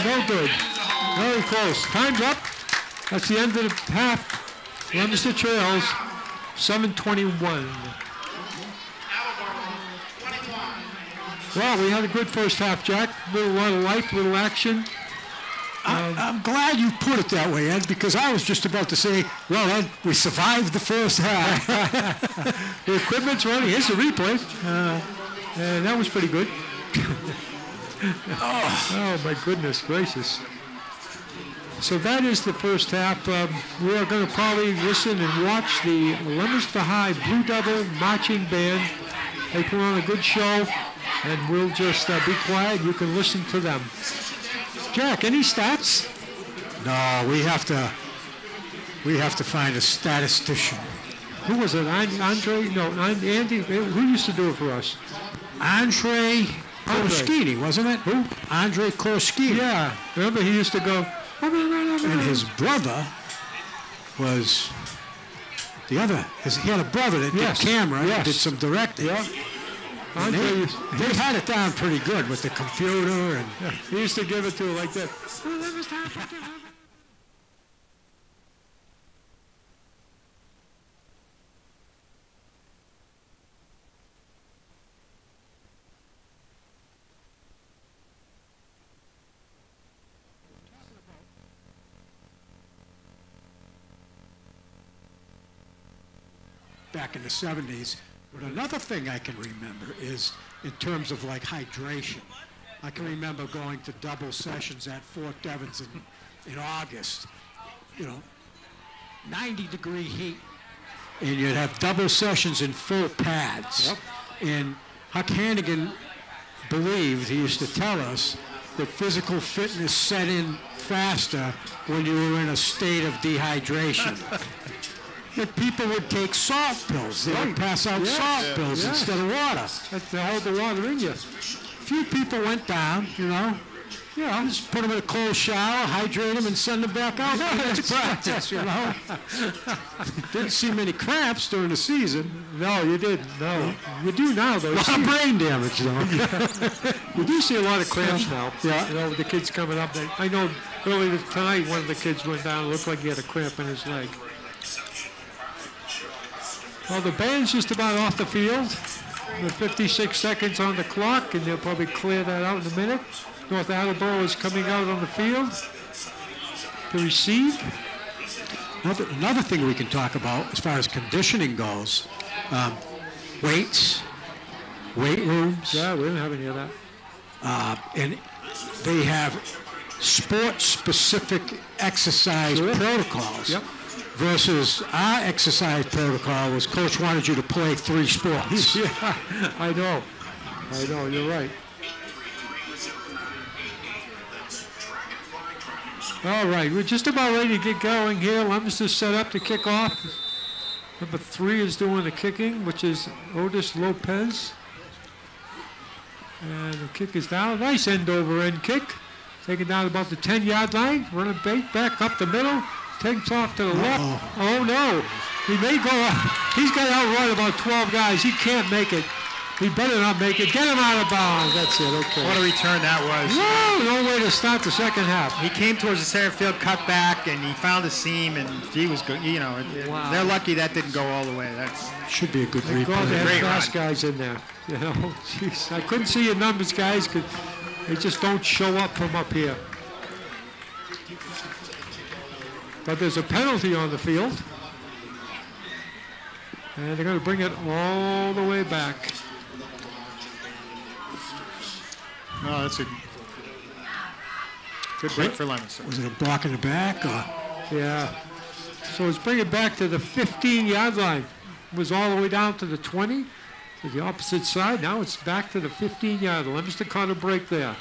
no good. Very close. Time's up. That's the end of the half. Leominster trails 7:21. Well, we had a good first half, Jack. Little lot of life, little action. I'm glad you put it that way, Ed, because I was just about to say, well, Ed, we survived the first half. The equipment's running. Here's the replay. And that was pretty good. Oh, my goodness gracious. So that is the first half. We are going to probably listen and watch the Leominster High Blue Devil Marching Band. They put on a good show, and we'll just be quiet. You can listen to them. Jack, any stats? No, we have to find a statistician. Who was it? Andre? No, Andy. Who used to do it for us? Andre Korskini, wasn't it? Who? Andre Korskini. Yeah. Remember, he used to go. And his brother was the other. He had a brother that did camera, and did some directing. Yeah. And they had it down pretty good with the computer, and he used to give it to her like that. back in the 70s. But another thing I can remember is in terms of like hydration. I can remember going to double sessions at Fort Devens in August. 90-degree heat. And you'd have double sessions in full pads. Yep. And Huck Hannigan believed, he used to tell us, that physical fitness set in faster when you were in a state of dehydration. That people would take salt pills. They would pass out salt pills instead of water. That's to hold the water in you. A few people went down, just put them in a cold shower, hydrate them, and send them back out for next practice, Didn't see many cramps during the season. No, you didn't. No. You do now, though. A lot of brain damage, though. You do see a lot of cramps now. Yeah. With the kids coming up. I know earlier tonight one of the kids went down and looked like he had a cramp in his leg. Well, the band's just about off the field. With 56 seconds on the clock, and they'll probably clear that out in a minute. North Attleboro is coming out on the field to receive. Another thing we can talk about as far as conditioning goes, weights, weight rooms. Yeah, we didn't have any of that. And they have sport-specific exercise protocols. Yep. Versus our exercise protocol was Coach wanted you to play 3 sports. Yeah, I know, you're right. All right, we're just about ready to get going here. Leominster set up to kick off. Number 3 is doing the kicking, which is Otis Lopez. And the kick is down. Nice end-over-end kick. Taken down about the 10-yard line. Running back up the middle. Takes off to the left. Oh, no. He may go out. He's got to outrun about 12 guys. He can't make it. He better not make it. Get him out of bounds. That's it. Okay. What a return that was. Whoa, no way to start the second half. He came towards the center field, cut back, and he found a seam, and he was good. You know, they're lucky that didn't go all the way. That's should be a good replay. replay. They had fast guys in there. You know, jeez. I couldn't see your numbers, guys, because they just don't show up from up here. But there's a penalty on the field. And they're going to bring it all the way back. Oh, that's a good break for Leominster. Was it a block in the back? Or? Yeah. So let's bring it back to the 15-yard line. It was all the way down to the 20, to the opposite side. Now it's back to the 15-yard line. Leominster caught a break there.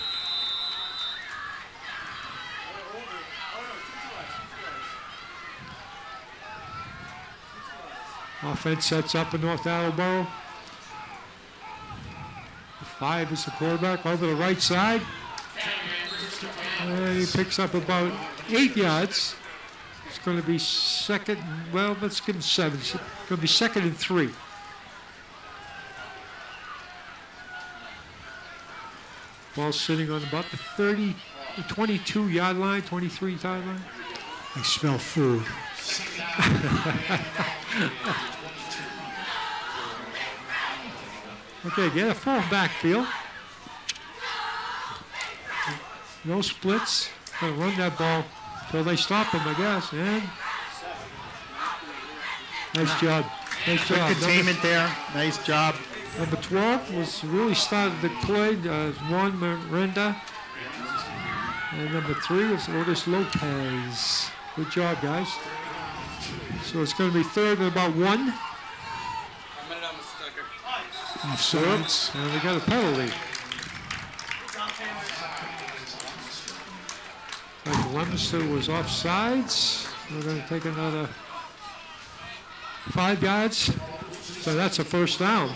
Offense sets up in North Attleboro. 5 is the quarterback over the right side. And he picks up about 8 yards. It's going to be second, well, let's give him 7. It's going to be 2nd and 3. Ball sitting on about the 22-yard line, 23-yard line. I smell food. Okay, get a full backfield. No splits. Gonna run that ball till they stop him, I guess. And nice job. Nice job. Good containment there. Nice job. Number 12 was really started the play. Juan Miranda. And number 3 was Otis Lopez. Good job, guys. So it's going to be 3rd and about 1. Offsides. And we got a penalty. Leominster was offsides. We're going to take another 5 yards. So that's a first down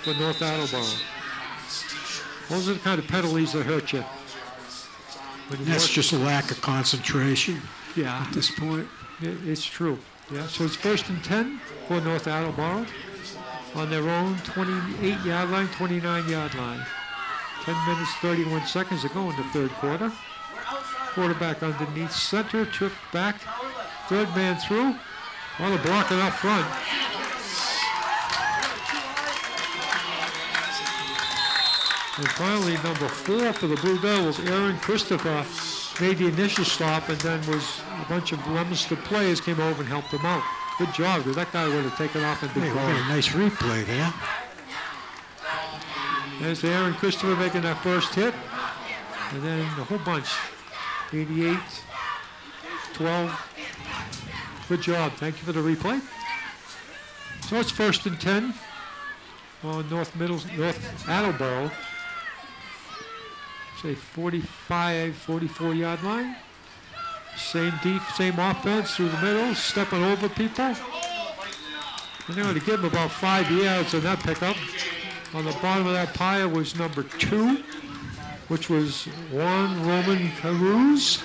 for North Attleboro. Those are the kind of penalties that hurt you. That's just a lack of concentration. Yeah. At this point. It's true. Yeah. So it's 1st and 10 for North Attleboro on their own 28-yard line, 29-yard line. 10 minutes, 31 seconds to go in the 3rd quarter. Quarterback underneath center, tripped back. 3rd man through. Well, they're blocking up front. And finally, number 4 for the Blue Devils, Aaron Christopher, made the initial stop, and then was a bunch of Leominster players came over and helped him out. Good job, because that guy would have taken off and been gone. A nice replay there. There's Aaron Christopher making that first hit. And then a whole bunch. 88, 12. Good job. Thank you for the replay. So it's 1st and 10 on North Attleboro. Say 45, 44-yard line. Same offense through the middle, stepping over people. And they're going to give him about 5 yards on that pickup. On the bottom of that pile was number 2, which was Juan Roman Caruz.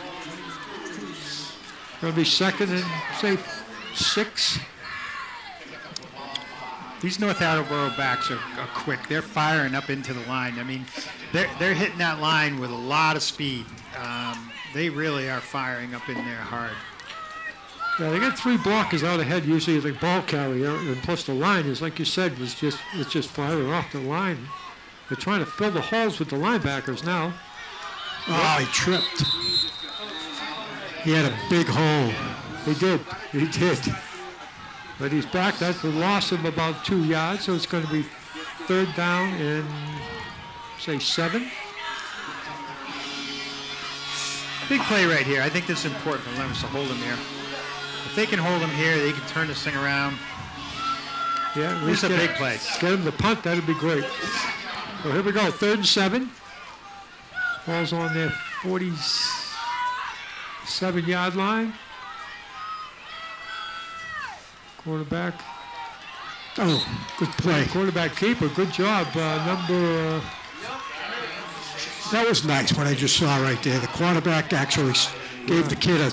Going to be 2nd and, say, 6. These North Attleboro backs are quick. They're firing up into the line. I mean, they're hitting that line with a lot of speed. They really are firing up in there hard. Yeah, they got 3 blockers out ahead, usually the ball carrier, and plus the line is, like you said, it's just firing off the line. They're trying to fill the holes with the linebackers now. Oh, he tripped. He had a big hole. He did. But he's back. That's the loss of about 2 yards, so it's going to be 3rd down and, say, 7. Big play right here. I think this is important for Leominster to hold him here. If they can hold him here, they can turn this thing around. Yeah, at This least is a big play. Get him the punt. That'd be great. So here we go. 3rd and 7. Ball's on their 47-yard line. Quarterback. Oh, good play. Quarterback keeper. Good job. That was nice, what I just saw right there. The quarterback actually gave the kid a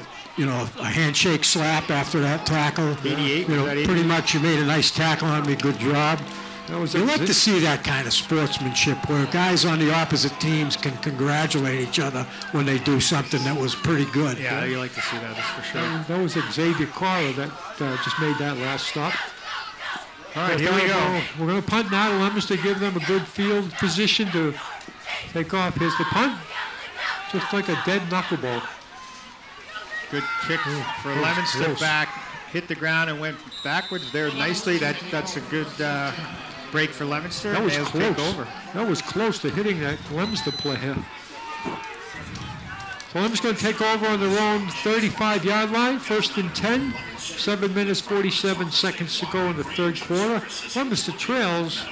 handshake slap after that tackle. 88, You know, was that pretty much you made a nice tackle on me. Good job. That was You like to see that kind of sportsmanship where guys on the opposite teams can congratulate each other when they do something that was pretty good. Yeah, you like to see that, that's for sure. That was Xavier Carter that just made that last stop. All right, here we go. We're going to punt now. Leominster give them a good field position to take off. Here's the punt. Just like a dead knuckleball. Good kick for Leominster close. back. Hit the ground and went backwards there nicely. That's a good break for Leominster. That was They'll close. take over. That was close to hitting that Leominster player. So Leominster's going to take over on their own 35-yard line. 1st and 10. 7 minutes, 47 seconds to go in the 3rd quarter. Leominster trails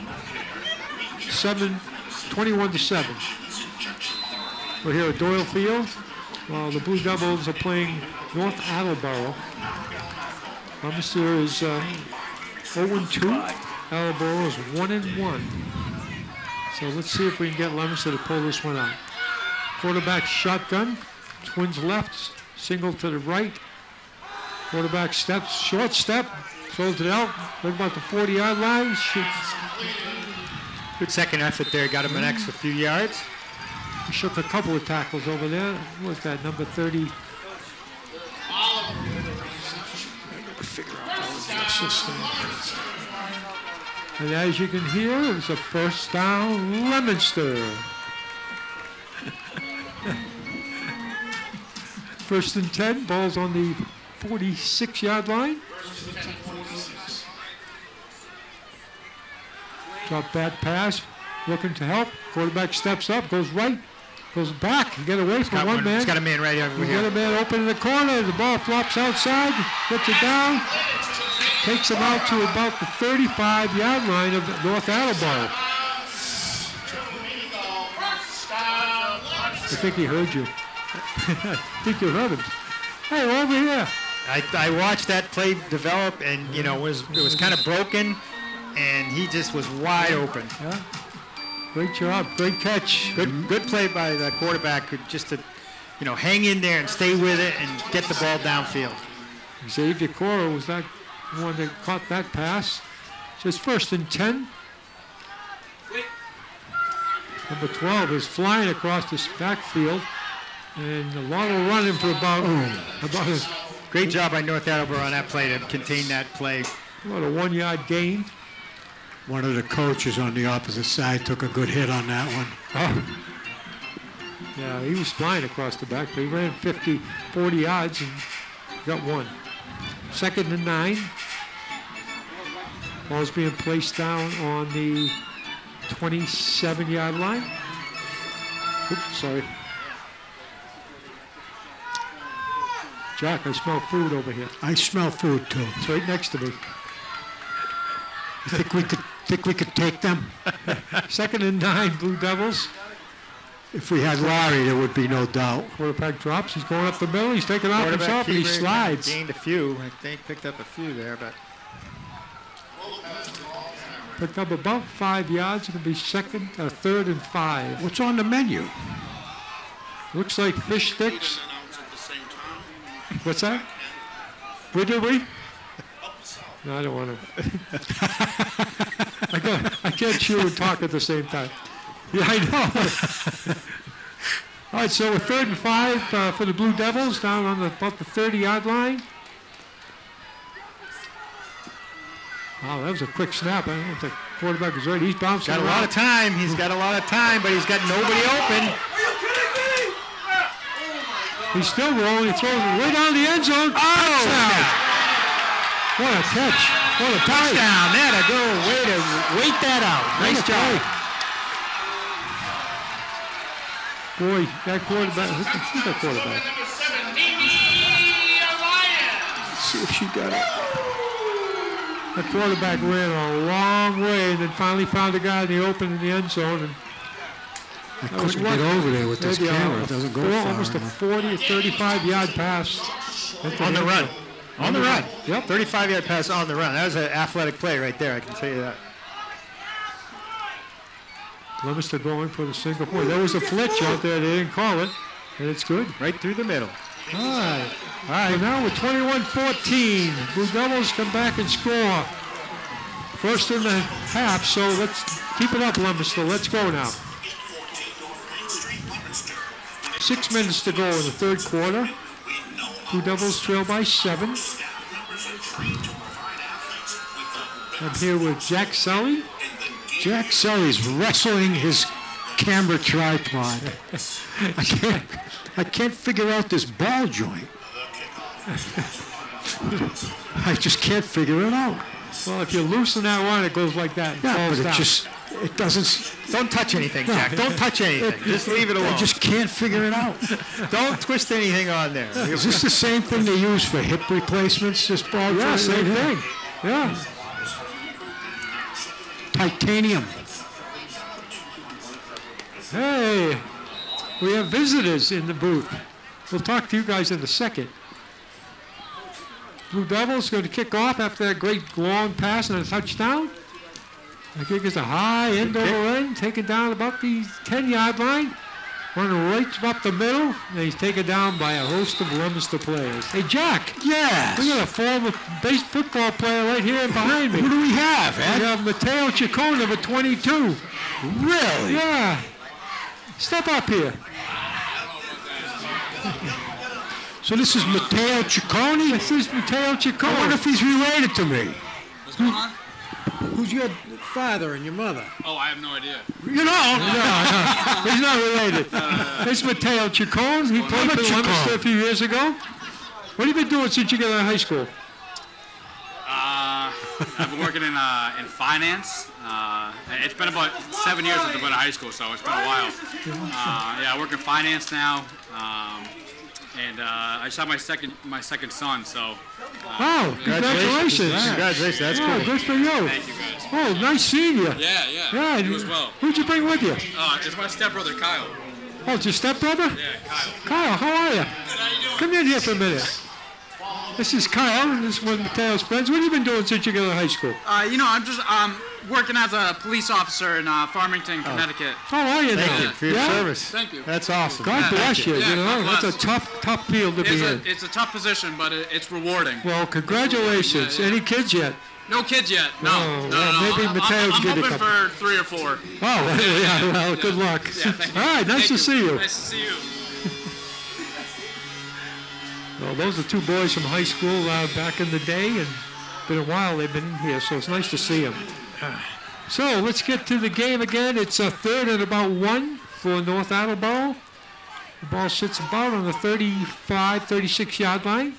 21-7. We're here at Doyle Field. While the Blue Devils are playing North Attleboro. Leominster is 0-2. Attleboro is 1-1. So let's see if we can get Leominster to pull this one out. Quarterback shotgun, twins left, single to the right. Quarterback steps, short step, throws it out, right about the 40-yard line. Shoots. Good second effort there. Got him an extra few yards. He shook a couple of tackles over there. What was that, number 30? And as you can hear, it was a 1st down, Leominster. 1st and 10, ball's on the 46-yard line. Drop back pass, looking to help. Quarterback steps up, goes right, goes back. You get away from one man. He's got a man right over You here. get a man open in the corner. The ball flops outside, gets it down, takes him out to about the 35-yard line of North Attleboro. I think he heard you. I think you heard him. Hey, over here. I watched that play develop, and it was kind of broken, and he just was wide open. Yeah. Great job. Great catch. Good play by the quarterback, just to hang in there and stay with it and get the ball downfield. Xavier Cora was that one that caught that pass. Just 1st and 10. Number 12 is flying across this backfield, and a lot of running for about a Great job by North Attleboro on that play to contain that play. About a 1-yard gain. One of the coaches on the opposite side took a good hit on that one. Oh. Yeah, he was flying across the back, but he ran 40 yards and got one. 2nd and 9. Ball's being placed down on the 27-yard line. Oops, sorry. Jack, I smell food over here. I smell food too. It's right next to me. Think we could take them? 2nd and 9, Blue Devils. If we had Larry, there would be no doubt. Quarterback drops. He's going up the middle. He's taking off Quarterback himself, and he keeper slides. gained a few. I think picked up a few there, but Picked up about 5 yards. It'll be 3rd and 5. What's on the menu? Looks like fish sticks. What's that? Where did we? No, I don't want to. I can't chew and talk at the same time. Yeah, I know. All right, so we're 3rd and 5 for the Blue Devils down on about the 30-yard line. Wow, that was a quick snap. I don't know if the quarterback was ready. He's bouncing got a around. lot of time. He's got a lot of time, but he's got nobody open. He's still rolling. He throws it way down the end zone. Touchdown. What a catch. What a play. Touchdown. There to go. Way to wait that out. Nice job. Boy, that quarterback, who's that quarterback? Let's see if she got it. That quarterback ran a long way and then finally found a guy in the open in the end zone. And I couldn't get over there with this camera. It doesn't go far almost a enough. 40 or 35-yard pass. On the run. On the run. Yep. 35-yard pass on the run. That was an athletic play right there, I can tell you that. Leominster going for the single point. There was a flitch out there. They didn't call it, and it's good. Right through the middle. All right. All right, now with 21-14, Blue Devils come back and score. First in the half, so let's keep it up, Leominster. Let's go now. 6 minutes to go in the third quarter. Blue Devils trail by 7. I'm here with Jack Sully. Jack Sully's wrestling his camera tripod. I can't figure out this ball joint. I just can't figure it out. Well, if you loosen that one, it goes like that. Yeah, but down. it doesn't. Don't touch anything, Jack. Don't touch anything. Just leave it alone. I just can't figure it out. Don't twist anything on there. Is this the same thing they use for hip replacements? This ball joint? Yeah, same right here? thing. Yeah. Titanium. Hey, we have visitors in the booth. We'll talk to you guys in a second. Blue Devils going to kick off after that great long pass and a touchdown. The kick is a high end over end, taken down about the 10-yard line. Running right up the middle, and he's taken down by a host of Leominster players. Hey, Jack. Yes. We got a former base football player right here behind me. Who do we have, Ed? We have Mateo Ciccone, number 22. Really? Yeah. Step up here. So this is Mateo Ciccone? This is Mateo Ciccone. I wonder if he's related to me. What's going on? Who's your father and your mother? Oh, I have no idea. You know. No, he's not related. It's Mateo Ciccone. He played for Leominster a few years ago. What have you been doing since you got out of high school? I've been working in finance. It's been about 7 years since I've been out of high school, so it's been a while. Yeah, I work in finance now, and I just had my second son. So. Oh, congratulations! Congratulations, that's Yeah, cool. good for you. Thank you guys. Oh, nice seeing you. Yeah. Yeah, You as well. Who'd you bring with you? It's my stepbrother Kyle. Oh, it's your stepbrother? Yeah, Kyle. Kyle, how are you? Good, how you doing? Come in here for a minute. This is Kyle, and this is one of Mateo's friends. What have you been doing since you got out of high school? I'm just working as a police officer in Farmington, Connecticut. How are you now? Thank you for your service. Thank you. That's awesome. God bless you. Yeah, You know, God that's a tough field to be in. It's a tough position, but it's rewarding. Well, congratulations. Yeah. Any kids yet? No kids yet. No. Oh, No. well, maybe Mateo I'm get a hoping couple. for 3 or 4. Oh, yeah, well, good luck. Yeah, thank you. All right, nice Thank to see you. Nice to see you. Well, those are two boys from high school back in the day, and been a while they've been in here, so it's nice to see them. So let's get to the game again. It's a third and about 1 for North Attleboro. The ball sits about on the 35, 36-yard line.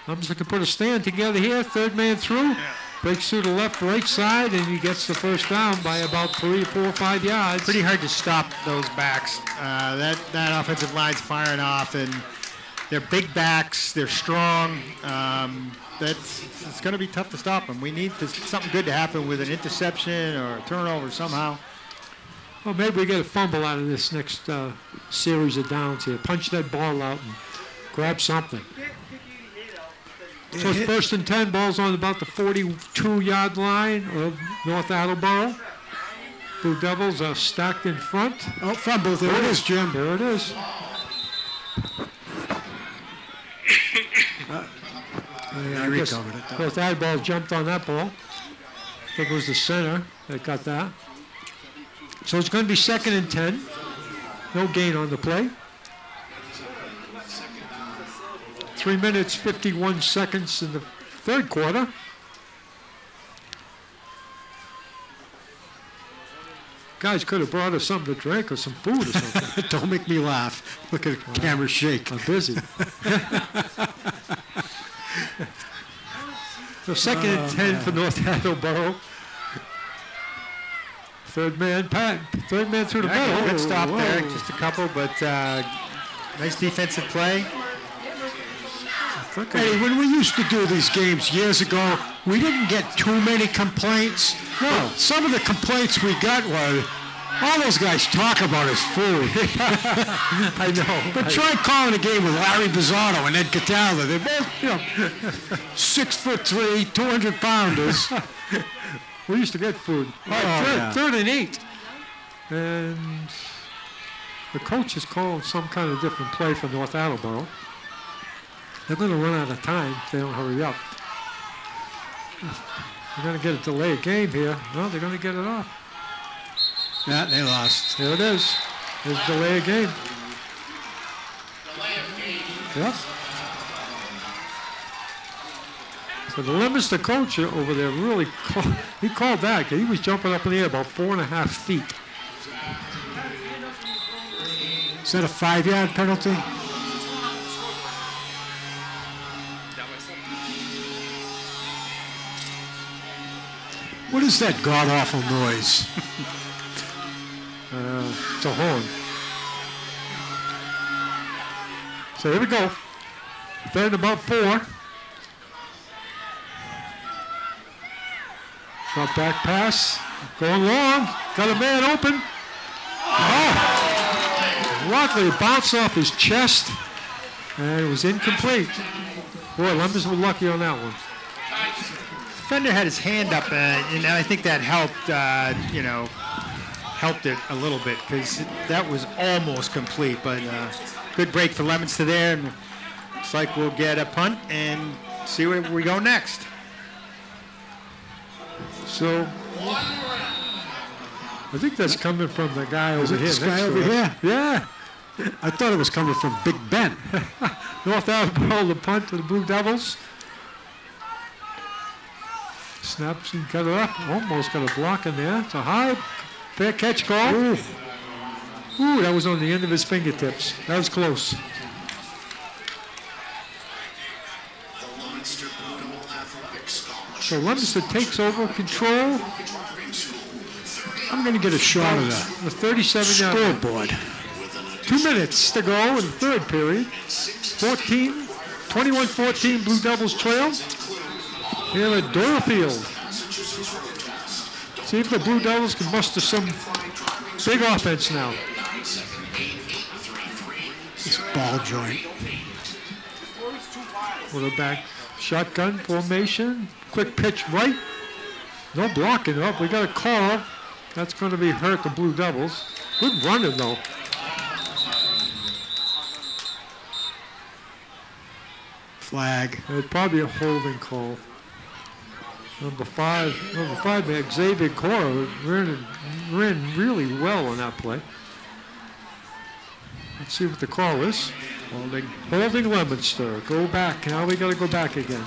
I'm just going to put a stand together here. Third man through. Breaks through the left, right side, and he gets the first down by about 3, 4, 5 yards. Pretty hard to stop those backs. That offensive line's firing off, and they're big backs. They're strong. It's going to be tough to stop them. We need something good to happen with an interception or a turnover somehow. Well, maybe we get a fumble out of this next series of downs here. Punch that ball out and grab something. So it's first and 10, balls on about the 42-yard line of North Attleboro. Blue Devils are stacked in front. Oh, fumble. There it is, Jim. There it is. Yeah, I recovered it. North Attleboro jumped on that ball. I think it was the center that got that. So it's going to be second and 10. No gain on the play. 3 minutes, 51 seconds in the third quarter. Guys could have brought us something to drink or some food or something. Don't make me laugh. Look at the camera shake. I'm busy. So second and 10 for North Attleboro. Third man through the middle. Good stop Whoa. there, just a couple, but nice defensive play. Hey, when we used to do these games years ago, we didn't get too many complaints. No, some of the complaints we got were, all those guys talk about is food. I know. But try calling a game with Larry Bizzardo and Ed Cataldo. They're both, 6'3", 200 pounders. We used to get food. Third and 8. And the coach is calling some kind of different play for North Attleboro. They're going to run out of time if they don't hurry up. They're going to get a delayed game here. No, they're going to get it off. Yeah, they lost. There it is. There's a delayed game. Yep. So the Leominster coach over there really he called that. He was jumping up in the air about 4.5 feet. Is that a 5-yard penalty? What is that god-awful noise? It's a horn. So here we go. Third and about 4. Drop back pass. Going long. Got a man open. Oh! Luckily, bounced off his chest. And it was incomplete. Boy, Leominster were lucky on that one. Defender had his hand up, and I think that helped, helped it a little bit because that was almost complete. But good break for Leominster there, and looks like we'll get a punt and see where we go next. So, I think that's coming from the guy over here. This guy next to over us. here? Yeah. I thought it was coming from Big Ben. North Attleboro, the punt to the Blue Devils. Snaps and got it up. Almost got a block in there. It's a high, fair catch call. Ooh, that was on the end of his fingertips. That was close. So Leominster takes over control. I'm going to get a shot of The 37-yard scoreboard. 2 minutes to go in the third period. 21-14 Blue Devils trail. Here at Doyle Field. See if the Blue Devils can muster some big offense now. This ball joint. Quarterback shotgun formation. Quick pitch right. No blocking up. We got a call. That's going to be hurt the Blue Devils. Good running though. Flag. It's probably a holding call. Number five man, Xavier Cora ran really well on that play. Let's see what the call is. Holding Leominster. Go back. Now we got to go back again.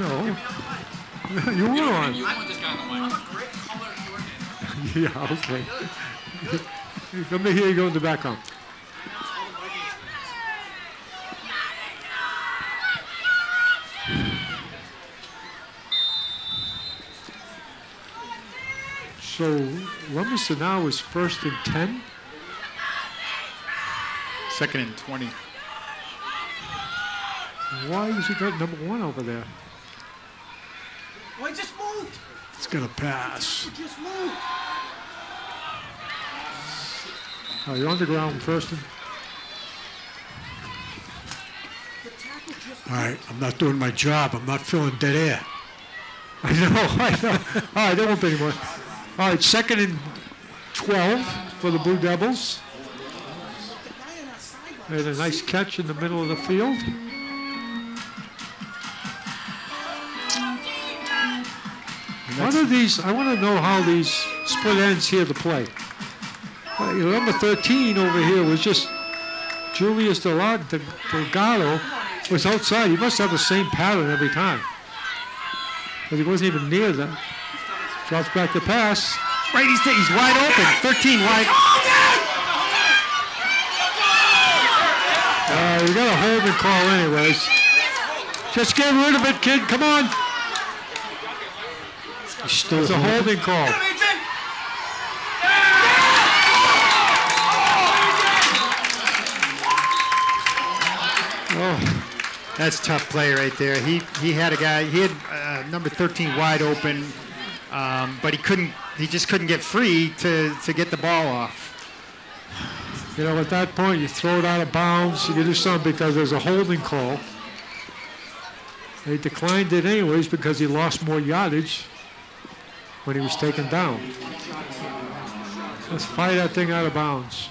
No. You were on. You want this guy on the mic. Yeah, okay. Let me hear you go in the background. So Leominster now is 1st and 10. 2nd and 20. Why has he got number 1 over there? Well, he just moved. It's going to pass. He just moved. Oh, you're on the ground, Thurston. All right, I'm not doing my job. I'm not filling dead air. I know. All right, there won't be any more. All right, 2nd and 12 for the Blue Devils. Made a nice catch in the middle of the field. One of these, I want to know how these split ends here to play. Number 13 over here was just Julius Delgado was outside. He must have the same pattern every time. But he wasn't even near them. Drops back the pass. Right, he's wide open. 13 wide. You got a holding call anyways. Just get rid of it, kid. Come on. Still It's a holding call. Oh, that's a tough play right there. He had a guy. He had number 13 wide open, but he just couldn't get free to get the ball off. You know, at that point, you throw it out of bounds. You do something because there's a holding call. They declined it anyways because he lost more yardage when he was taken down. Let's fire that thing out of bounds.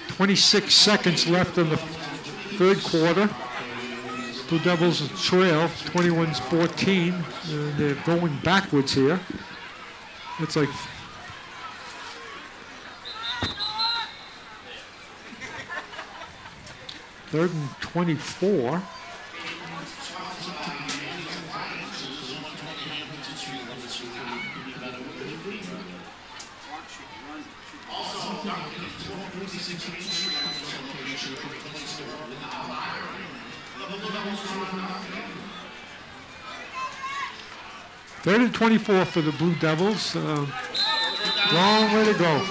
26 seconds left in the third quarter. Blue Devils trail 21-14. And they're going backwards here. It's like third and 24. Third and 24 for the Blue Devils. Long way to go.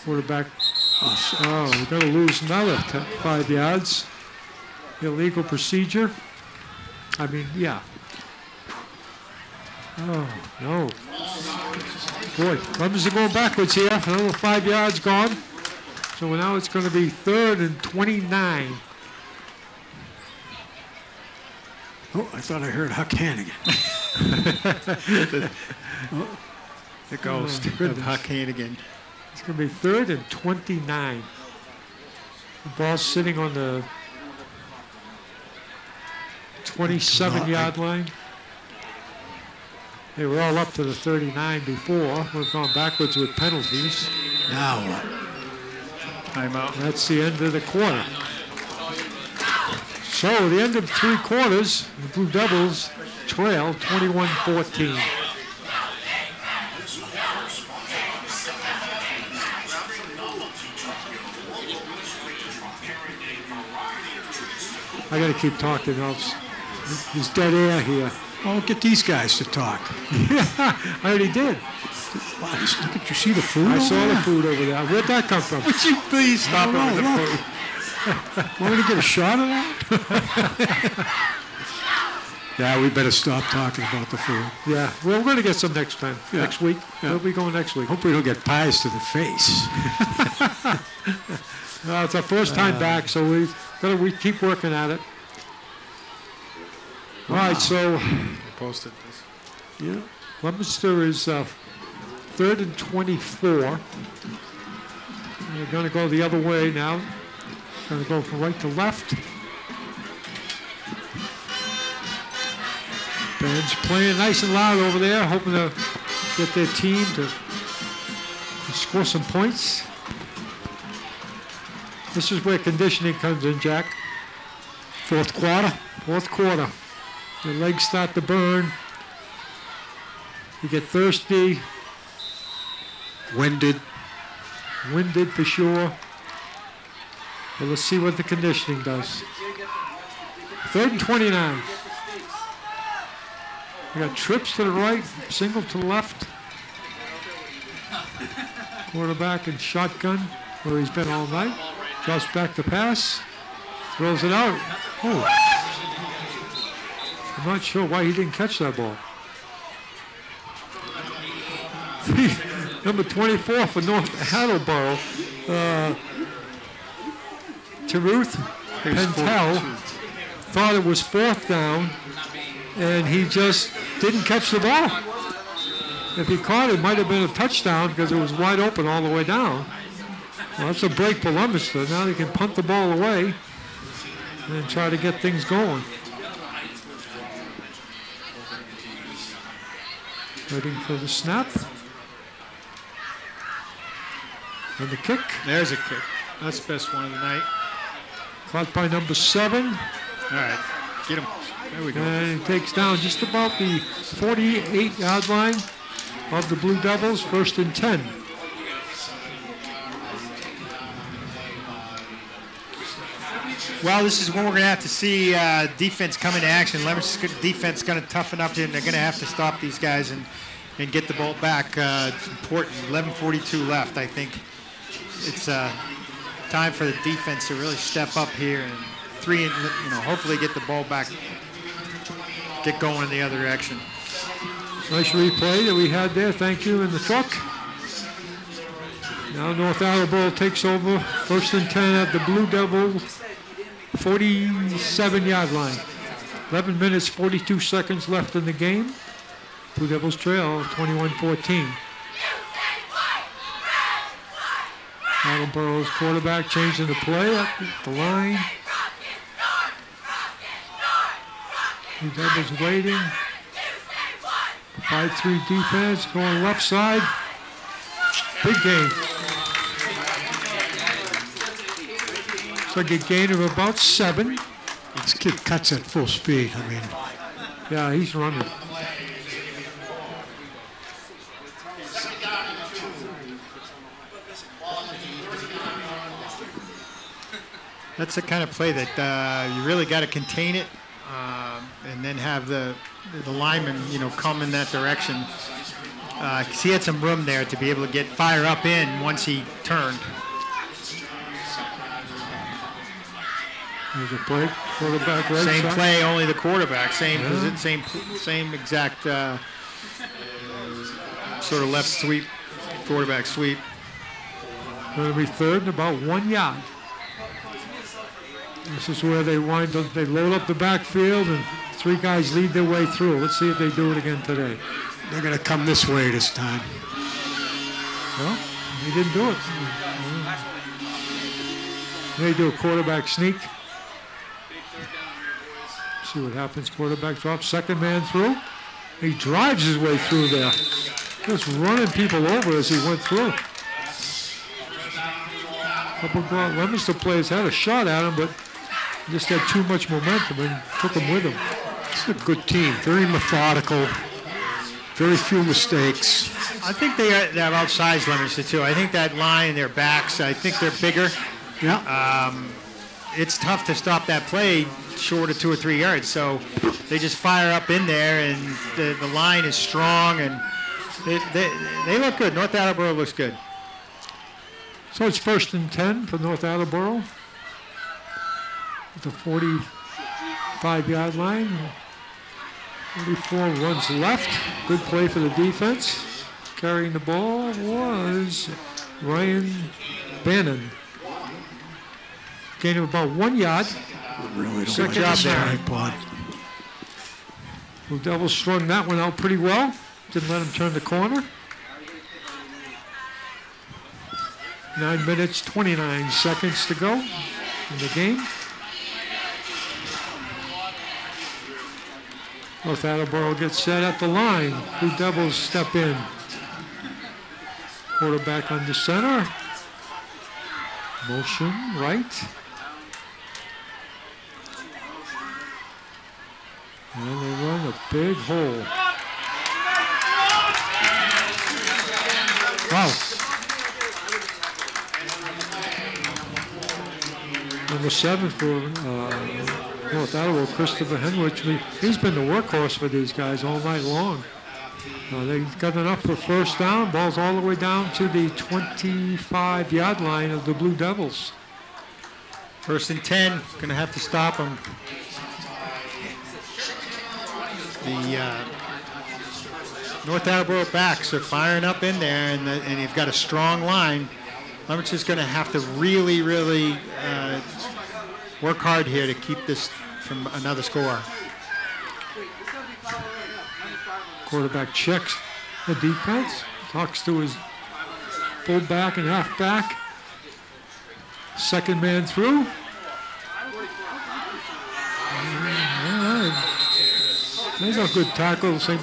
Quarterback. Oh, we're going to lose another 5 yards. Illegal procedure. I mean, yeah. Oh, no. Boy, Clemens are going backwards here. Another 5 yards gone. So now it's going to be third and 29. Oh, I thought I heard Huck Hannigan. The ghost of Huck Hannigan. It's going to be third and 29. The ball's sitting on the 27-yard line. They were all up to the 39 before. We've gone backwards with penalties. Now what? Timeout. That's the end of the quarter. So the end of 3 quarters, the Blue Devils trail 21-14. I got to keep talking else. There's dead air here. Oh, get these guys to talk. Yeah, I already did. Wow, look at you. See the food? I saw over the there? food over there. Where'd that come from? Would you please stop it with the look. food? Want me to get a shot of that? Yeah, we better stop talking about the food. Yeah, well, we're going to get some next time. Yeah. Next week. Yeah. We'll be going next week. Hope we don't get pies to the face. It's our first time back, so we keep working at it. All right, so Posted this. yeah, Leominster is third and 24. They're going to go the other way now. Going to go from right to left. Band's playing nice and loud over there, hoping to get their team to score some points. This is where conditioning comes in, Jack. Fourth quarter? Fourth quarter. Your legs start to burn. You get thirsty. Winded. Winded for sure. But let's see what the conditioning does. Third and 29. We got trips to the right, single to the left. Quarterback in shotgun, where he's been all night. Drops back to pass. Throws it out. Oh. I'm not sure why he didn't catch that ball. Number 24 for North Attleboro. Teruth Pentel thought it was fourth down, and he just didn't catch the ball. If he caught it, it might have been a touchdown because it was wide open all the way down. Well, that's a break for Leominster. Now they can punt the ball away and try to get things going. Waiting for the snap. And the kick. There's a kick. That's the best one of the night. Caught by number 7. All right. Get him. There we go. And he takes down just about the 48-yard line of the Blue Devils. First and 10. Well, this is when we're going to have to see defense come into action. Leominster's defense is going to toughen up, and they're going to have to stop these guys and get the ball back. It's important. 11:42 left. I think it's time for the defense to really step up here and hopefully get the ball back, get going in the other direction. Nice replay that we had there. Thank you in the truck. Now North Attleboro takes over. 1st and 10 at the Blue Devil 47-yard line. 11 minutes, 42 seconds left in the game. Blue Devils trail 21-14. Attleboro's quarterback changing the play up the line. Blue Devils waiting. 5-3 defense going left side. Big gain. It's like a gain of about 7. This kid cuts at full speed. I mean, yeah, he's running. That's the kind of play that you really got to contain it, and then have the lineman, come in that direction. 'Cause he had some room there to be able to get fire up in once he turned. There's a break, quarterback right Same side. play, only the quarterback. Same exact sort of left sweep, quarterback sweep. Going to be 3rd and about 1 yard. This is where they wind up. They load up the backfield and 3 guys lead their way through. Let's see if they do it again today. they're going to come this way this time. Well, he didn't do it. They do a quarterback sneak. See what happens. Quarterback drops, 2nd man through. He drives his way through there. Just running people over as he went through. A couple of Leominster players had a shot at him, but just had too much momentum and took him with him. It's a good team. Very methodical. Very few mistakes. I think they have outsized Leominster too. I think that line, their backs, I think they're bigger. Yeah. It's tough to stop that play short of 2 or 3 yards. So they just fire up in there, and the line is strong, and they look good. North Attleboro looks good. So it's 1st and 10 for North Attleboro. At the 45-yard line. 44 runs left. Good play for the defense. Carrying the ball was Ryan Bannon. Gain of about 1 yard. Really Second job there. Bud. Blue Devils strung that one out pretty well. Didn't let him turn the corner. 9 minutes, 29 seconds to go in the game. North Attleboro gets set at the line. Blue Devils step in. Quarterback under center. Motion right. And they run a big hole. Wow. Number 7 for North Attleboro, Christopher Henrich. He's been the workhorse for these guys all night long. They've got enough for 1st down. Ball's all the way down to the 25-yard line of the Blue Devils. 1st and 10, going to have to stop them. The North Attleboro backs are firing up in there, and you've got a strong line. Leominster's going to have to really, really work hard here to keep this from another score. Quarterback checks the defense, talks to his fullback and halfback. 2nd man through. There's a good tackle. The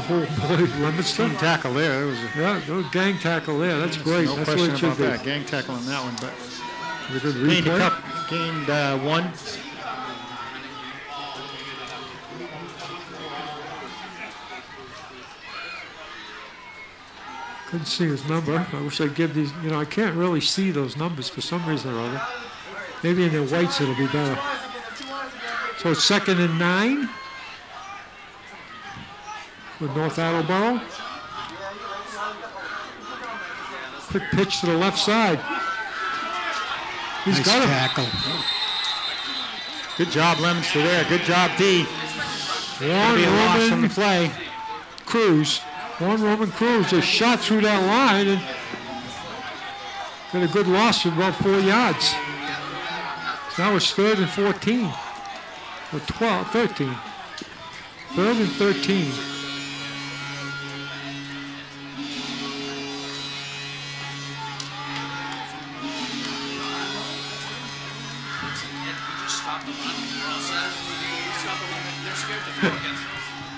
whole boy Leominster. Team tackle there. Yeah, no gang tackle there. That's great. No That's question what it should about be. that. Gang tackle on that one, but A good gained a replay. cup, gained 1. Couldn't see his number. I wish I'd give these, I can't really see those numbers for some reason or other. Maybe in the whites it'll be better. So it's 2nd and 9 for North Attleboro. Quick pitch to the left side. He's Nice got tackle. Good job, Lemonster there. Good job, D. One Be a loss from the Roman play. Cruz. One Roman Cruz just shot through that line and got a good loss of about 4 yards. So now it's 3rd and 14. Or 13. 3rd and 13.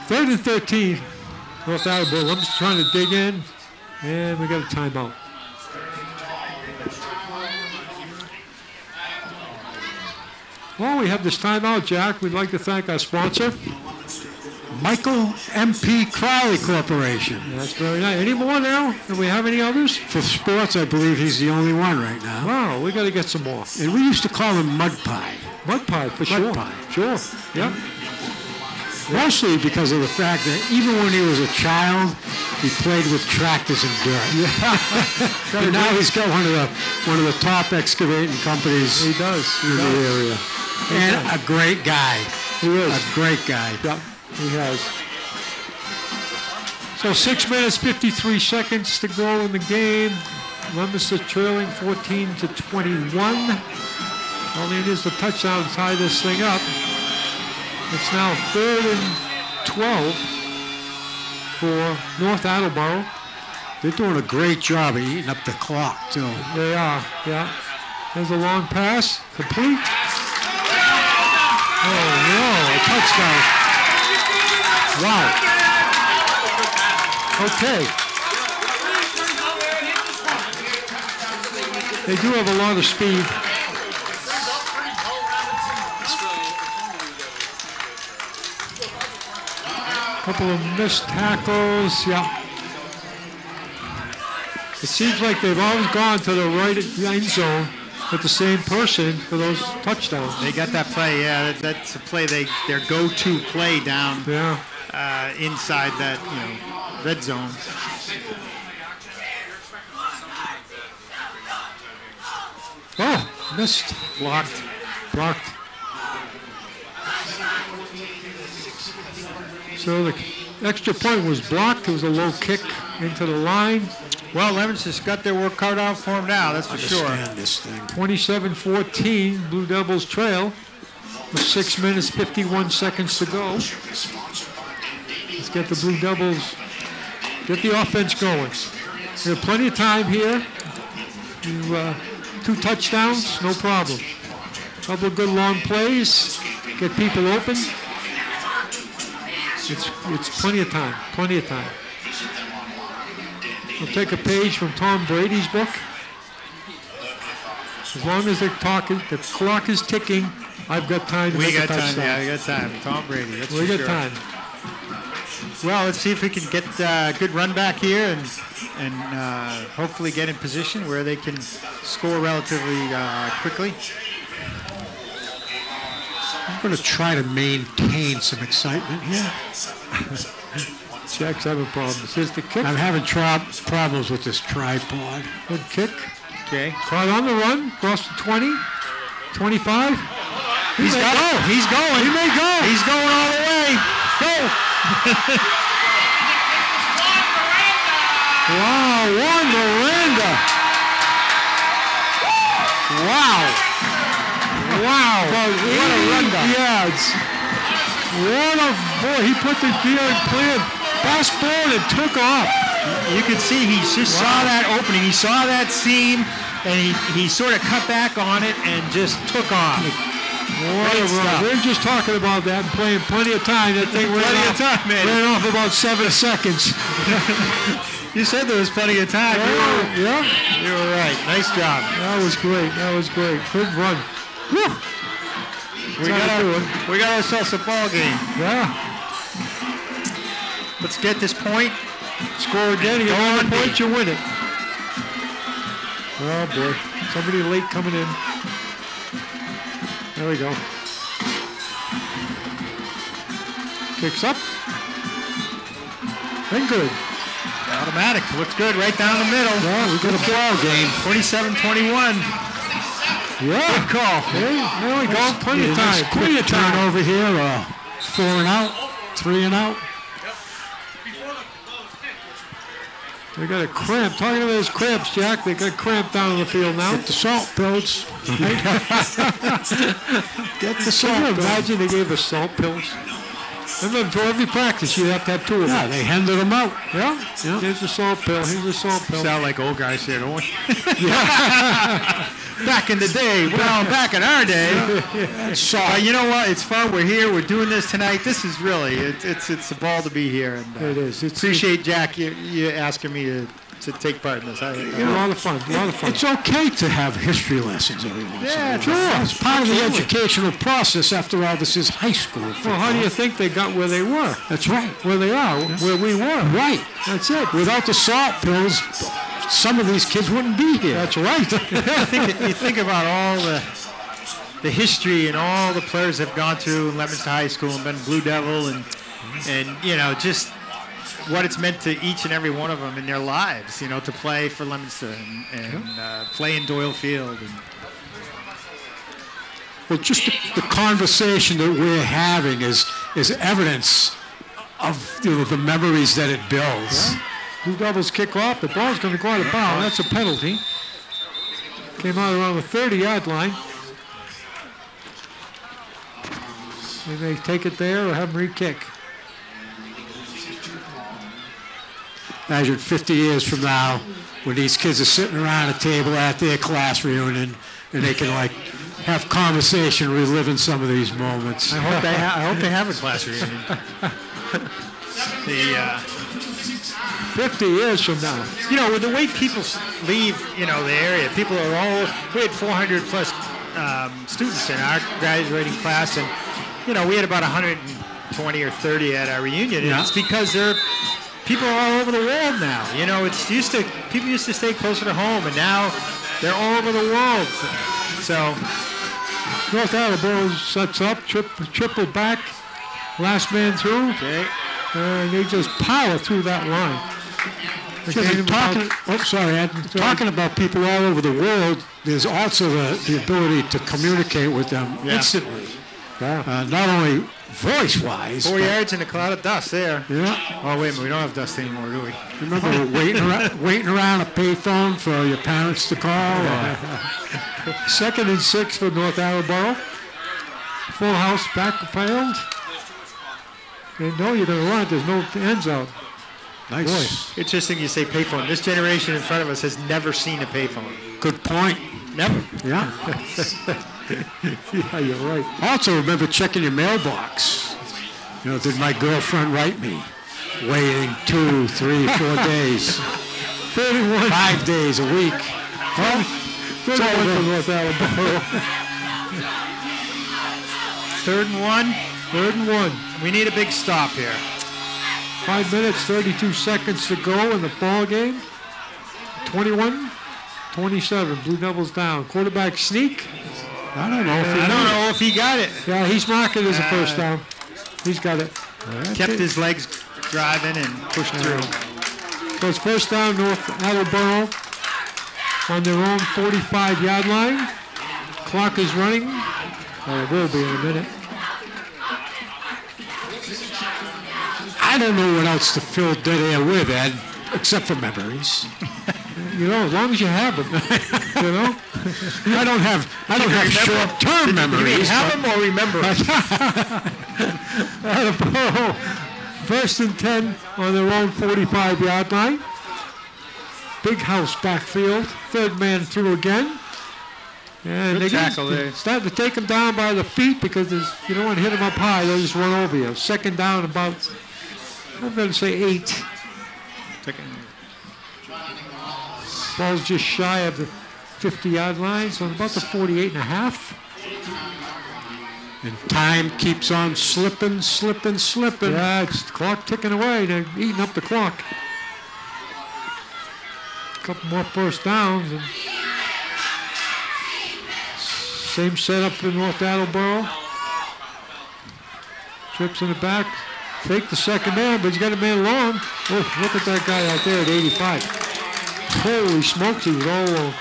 Third and 13. North Attleboro. I'm just trying to dig in, and we got a timeout. Well, we have this timeout, Jack. We'd like to thank our sponsor, Michael M.P. Crowley Corporation. That's very nice. Any more now? Do we have any others? For sports, I believe he's the only one right now. Wow, we got to get some more. And we used to call him Mud Pie. Mud Pie, for Mud sure. Pie. Sure, yeah. Mostly because of the fact that even when he was a child, he played with tractors and dirt. Yeah. And now he's got one of the top excavating companies He does. in the area. And a great guy. He is. A great guy. Yeah, he has. So 6 minutes, 53 seconds to go in the game. Leominster trailing 14-21. All they need is the touchdown to tie this thing up. It's now 3rd and 12 for North Attleboro. They're doing a great job of eating up the clock, too. They are, yeah. There's a long pass, complete. Oh no, a touchdown. Wow. Okay. They do have a lot of speed. Couple of missed tackles, yeah. It seems like they've always gone to the right end zone with the same person for those touchdowns. They got that play, yeah. That's a play their go-to play down inside that red zone. Oh, missed. Blocked. So the extra point was blocked. It was a low kick into the line. Well, Lemonster's got their work cut out for them now, that's for sure. This thing. 27-14, Blue Devils trail with 6 minutes, 51 seconds to go. Let's get the Blue Devils, get the offense going. We have plenty of time here. 2 touchdowns, no problem. Couple of good long plays, get people open. It's plenty of time, We'll take a page from Tom Brady's book. As long as the clock is ticking, I've got time to make a touchdown. Yeah, we got time. Tom Brady, that's We for got sure. time. Well, let's see if we can get a good run back here and hopefully get in position where they can score relatively quickly. I'm going to try to maintain some excitement here. Jack's having problems. Here's the kick. I'm having problems with this tripod. Good kick. Okay. Caught on the run. Across the 20. 25. He's got it. He's going. He may go. He's going all the way. Go. Wow. Juan Miranda. Wow. About What a rundown. yards. Boy, he put the gear in plan. Fast forward and took off. You could see he just saw that opening. He saw that seam, and he sort of cut back on it and just took off. Great stuff. We were just talking about that and playing plenty of time. That thing ran off about 7 seconds. You said there was plenty of time. Yeah. You were right. Nice job. That was great. Good run. Whew. We got ourselves a ball game. Yeah. Let's get this point. Score again. You get 1 point, you win it. Oh boy. Somebody late coming in. There we go. Kicks up. And good. Automatic. Looks good right down the middle. Yeah, we got a ball game. 27-21. Yeah. Good call. Hey, there we go. Plenty of time. Plenty of time over here. 4 and out. 3 and out. They got a cramp. Talking about those cramps, Jack. They got cramp down in the field now. Get the salt pills. Get the salt Can you pills. imagine they gave us salt pills? And then for every practice, you'd have to have 2 of them. Yeah, they handed them out. Yeah. Here's the salt pill. Here's the salt pill. Sound like old guys here, don't we? Back in the day. Well, back in our day. But you know what? It's fun. We're here. We're doing this tonight. This is really, it's a ball to be here. And, It is. appreciate, Jack, you asking me to take part in this. A lot of fun. A lot of fun. It's okay to have history lessons every once in a while. sure. It's part of the educational process. After all, this is high school. Well, how do you think they got where they were? That's right. Where they are, where we were. Right. That's it. Without the salt pills, some of these kids wouldn't be here. That's right. You think about all the history and all the players that have gone through Leominster High School and been Blue Devil and you know, just what it's meant to each and every one of them in their lives, you know, to play for Leominster and play in Doyle Field. Well, just the conversation that we're having is evidence of the memories that it builds. Yeah. Blue Devils kick off. The ball's going to go out of bounds. That's a penalty. Came out around the 30-yard line. They may take it there or have them re-kick. Imagine 50 years from now when these kids are sitting around a table at their class reunion and they can like have conversation reliving some of these moments. I hope they have a class reunion. 50 years from now. You know, with the way people leave, you know, the area, people are all, we had 400 plus students in our graduating class, and, you know, we had about 120 or 30 at our reunion, and it's because people are all over the world now. You know, people used to stay closer to home, and now they're all over the world. So, North Attleboro sets up, triple back, last man through, and they just power through that line. Talking about people all over the world, there's also the ability to communicate with them instantly. Yeah. Not only voice-wise. 4 yards in a cloud of dust there. Yeah. Oh, wait a minute, we don't have dust anymore, do we? Remember waiting around a payphone for your parents to call? 2nd and 6 for North Attleboro. Full house backfield. They know you're going to run it. There's no ends out. Nice. Boy. Interesting you say payphone. This generation in front of us has never seen a payphone. Good point. Never. Yeah. Yeah, you're right. Also remember checking your mailbox. You know, did my girlfriend write me? Waiting 2, 3, 4 days. 31. 5 days a week. Well, 31 for North Attleboro. 3rd and 1. 3rd and 1. We need a big stop here. 5 minutes, 32 seconds to go in the ball game. 21-27. Blue Devils down. Quarterback sneak. I don't know if he got it. Yeah, he's marking as a first down. He's got it. Kept his legs driving and pushed through. So it's first down, North Attleboro on their own 45-yard line. Clock is running. It will be in a minute. I don't know what else to fill dead air with, Ed, except for memories. You know, as long as you have them. You know? I don't have short-term memories. You mean have them or remember them? Attleboro, 1st and 10 on their own 45-yard line. Big house backfield. 3rd man through again. And Good they tackle there. start to take them down by the feet because you don't want to hit them up high. They'll just run over you. 2nd down about, I'm going to say 8. Ball's just shy of the 50-yard line, so about the 48.5. And time keeps on slipping. Yeah, it's the clock ticking away. They're eating up the clock. A couple more first downs. And Same setup for North Attleboro. Trips in the back. Fake the second man, but he's got a man long. Oh, look at that guy out there at 85. Holy smokes, he was all alone.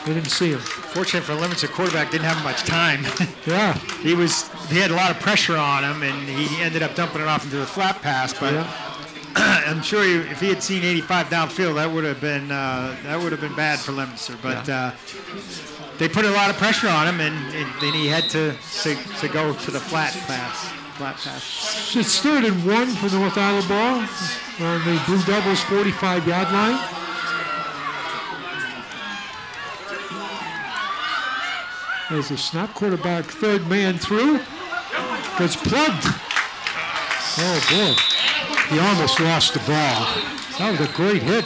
They didn't see him. Fortunate for Leominster, quarterback didn't have much time. Yeah. He had a lot of pressure on him, and he ended up dumping it off into the flat pass. But I'm sure if he had seen 85 downfield, that would have been bad for Leominster. But they put a lot of pressure on him, and then he had to go to the flat pass. It's 3rd and 1 for North Attleboro on the Blue Devils' 45-yard line. There's a snap, quarterback, third man through. Gets plugged. Oh, boy. He almost lost the ball. That was a great hit.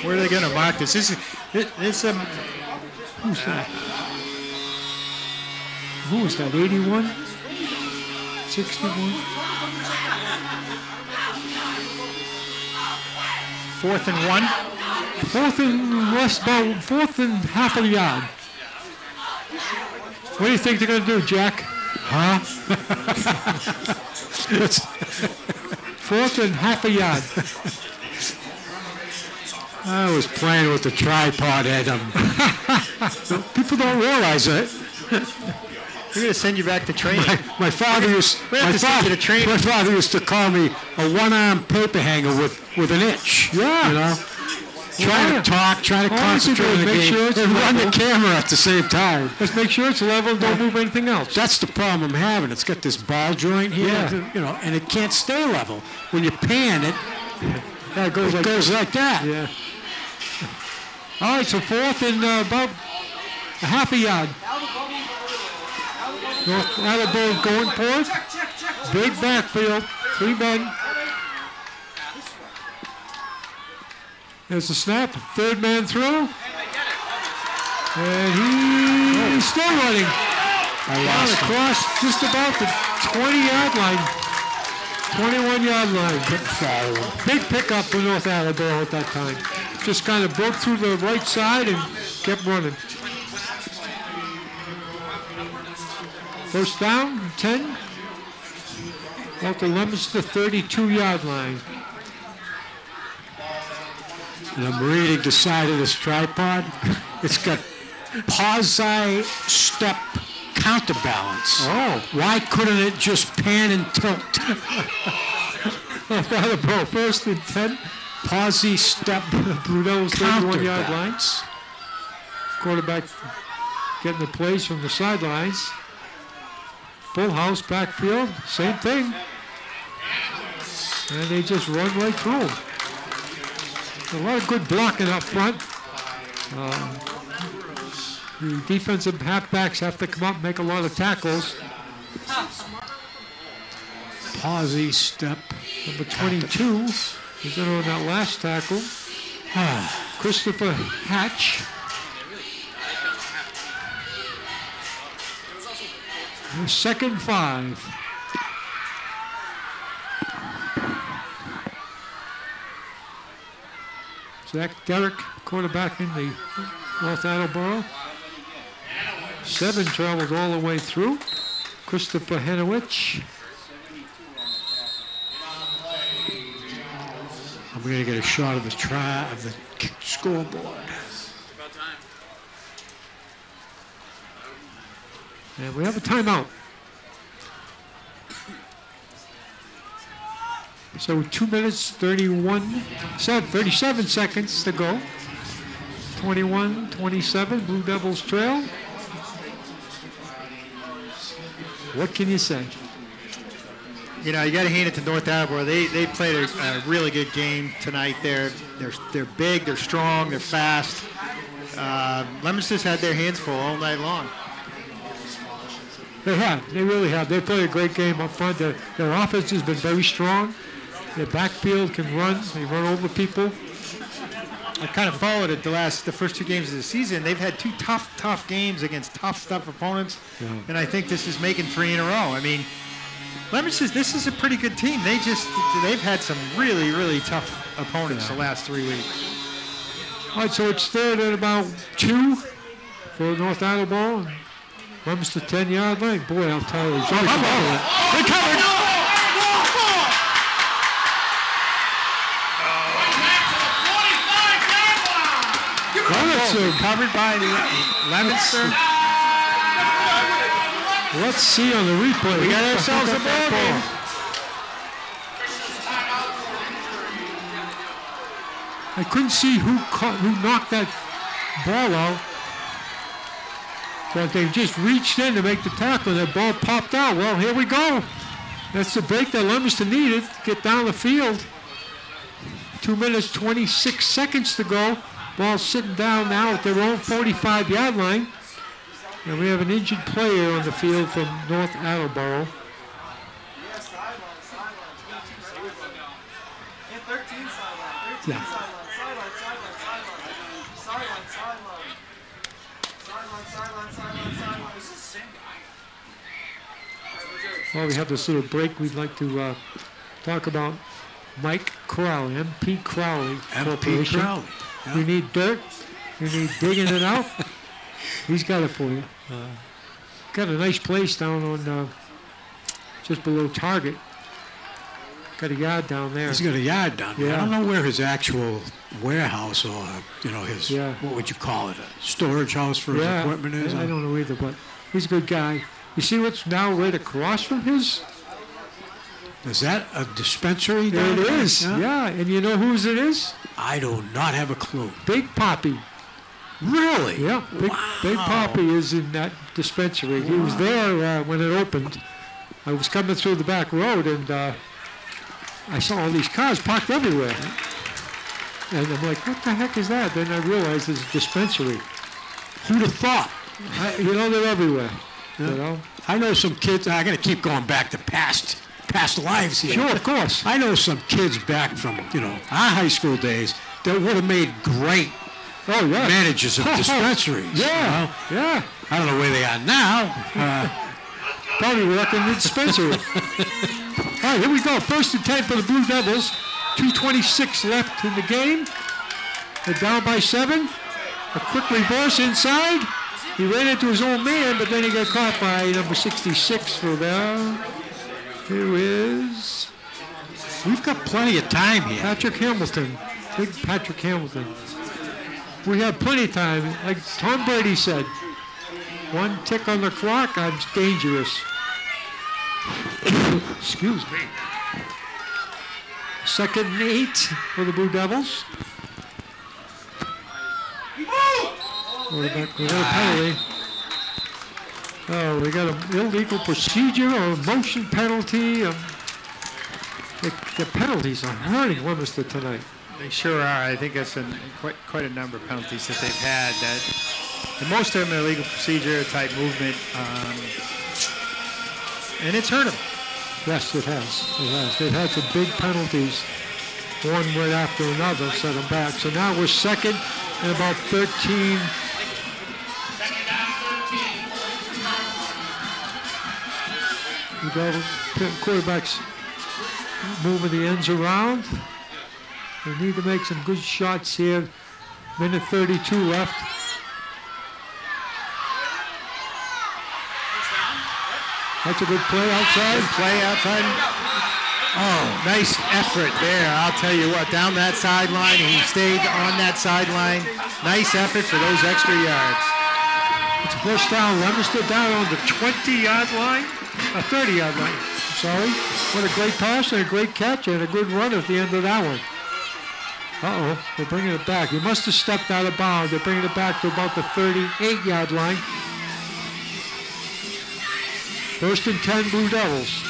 Where are they going to mark this? Who's that? Who was that, 81? 61? 4th and 1? 4th and half a yard. What do you think they're going to do, Jack? Huh? 4th and half a yard. I was playing with the tripod, Adam. People don't realize it. We're going to send you back to training. My father used to call me a one-arm paper hanger with an itch. Yeah. You know? Trying to talk, trying to concentrate on the game, and run the camera at the same time. Let's make sure it's level, don't move anything else. That's the problem I'm having. It's got this ball joint here, and it can't stay level. When you pan it, it goes like that. Yeah. All right, so 4th and about a half a yard. North Attleboro going for it. Big backfield, 3 men. There's the snap, third man through. And he's still running. Across just about the 20-yard line. 21-yard line. Big pickup for North Attleboro at that time. Just kind of broke through the right side and kept running. First down, 10. Out to Leominster, 32-yard line. And I'm reading the side of this tripod. It's got quasi-step counterbalance. Oh. Why couldn't it just pan and tilt? First and 10. Quasi-step Blue Devils 31-yard line. Quarterback getting the plays from the sidelines. Full house backfield, same thing. And they just run right through them. A lot of good blocking up front. The defensive halfbacks have to come up and make a lot of tackles. Posy step. Number 22 is in on that last tackle. Christopher Hatch. Second 5. Zach Derrick, quarterback in the North Attleboro. 7 traveled all the way through. Christopher Henowich. I'm going to get a shot of the scoreboard. And we have a timeout. So 2 minutes, 37 seconds to go. 21-27, Blue Devils trail. What can you say? You know, you got to hand it to North Attleboro. They played a really good game tonight. They're big, they're strong, they're fast. Leominster's had their hands full all night long. They have. They really have. They played a great game up front. Their offense has been very strong. Their backfield can run. They run over people. I kind of followed it the first 2 games of the season. They've had 2 tough games against tough opponents, and I think this is making 3 in a row. I mean, Leominster, this is a pretty good team. They've had some really tough opponents the last 3 weeks. All right, so it's third and about 2 for North Attleboro. Comes to 10-yard line. Boy, I'll tell you. They covered. Covered by Lemonster. Let's see on the replay. We got ourselves a ball game. I couldn't see who knocked that ball out. But they just reached in to make the tackle and that ball popped out. Well, here we go. That's the break that Leominster needed to get down the field. 2 minutes, 26 seconds to go. Ball sitting down now at their own 45-yard line. And we have an injured player on the field from North Attleboro. Yeah. Well, we have this little break. We'd like to talk about Mike Crowley, MP Crowley. MP Crowley. Yeah. We need dirt. We need digging it out. He's got it for you. Got a nice place down on just below Target. Got a yard down there. He's got a yard down there. Yeah. I don't know where his actual warehouse or, his, what would you call it, a storage house for his equipment is? I don't know either, but he's a good guy. You see what's now right across from his? Is that a dispensary? There it is. Yeah, and you know whose it is? I do not have a clue. Big Poppy. Really? Yeah, Big Poppy is in that dispensary. He was there when it opened. I was coming through the back road and I saw all these cars parked everywhere. And I'm like, what the heck is that? Then I realized it's a dispensary. Who'd have thought? They're everywhere. Yeah. You know? I know some kids. I got to keep going back to past lives here. Sure, of course. I know some kids back from our high school days that would have made great managers of dispensaries. Yeah, yeah. I don't know where they are now. Probably working in the dispensary. All right, here we go. 1st and 10 for the Blue Devils. 2:26 left in the game. They're down by 7. A quick reverse inside. He ran into his own man, but then he got caught by number 66 for there. Who is? We've got plenty of time here. Patrick Hamilton. Big Patrick Hamilton. We have plenty of time. Like Tom Brady said, 1 tick on the clock, I'm dangerous. Excuse me. 2nd and 8 for the Blue Devils. Quarterback with a penalty. Oh, we got an illegal procedure or a motion penalty. The penalties are hurting Leominster tonight. They sure are. I think that's quite a number of penalties that they've had. And most of them are illegal procedure type movement, and it's hurt them. Yes, it has. It has. They've had some big penalties, one right after another, set them back. So now we're 2nd and about 13. The quarterbacks moving the ends around. They need to make some good shots here. Minute 32 left. That's a good play outside. Good play outside. Oh, nice effort there. I'll tell you what, down that sideline, he stayed on that sideline. Nice effort for those extra yards. It's a first down. Leominster down on the 20-yard line. A 30-yard line. Sorry. What a great pass and a great catch and a good run at the end of that one. Uh-oh, they're bringing it back. He must have stepped out of bounds. They're bringing it back to about the 38-yard line. 1st and 10 Blue Devils.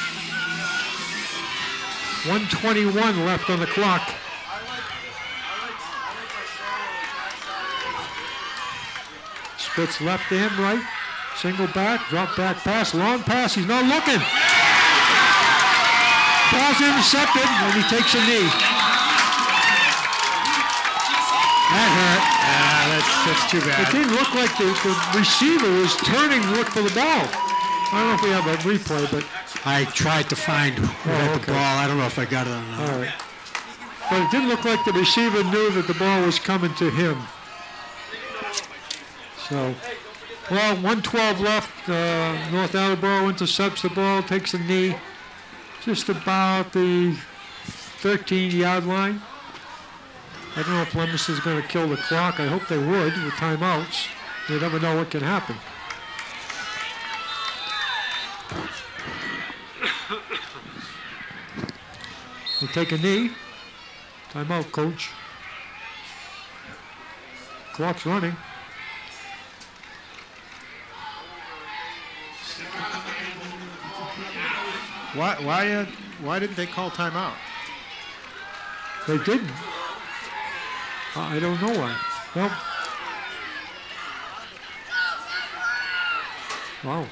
1:21 left on the clock. Splits left and right. Single back, drop back pass, long pass. He's not looking. Ball's intercepted, and he takes a knee. That hurt. That's too bad. It didn't look like the receiver was turning to look for the ball. I don't know if we have a replay, but I tried to find who had the ball. I don't know if I got it or not. All right. But it didn't look like the receiver knew that the ball was coming to him. So, well, 1:12 left. North Attleboro intercepts the ball, takes a knee just about the 13-yard line. I don't know if Lemus is going to kill the clock. I hope they would with timeouts. You never know what can happen. They take a knee. Timeout, coach. Clock's running. Why didn't they call timeout? They didn't. I don't know why. Well, wow.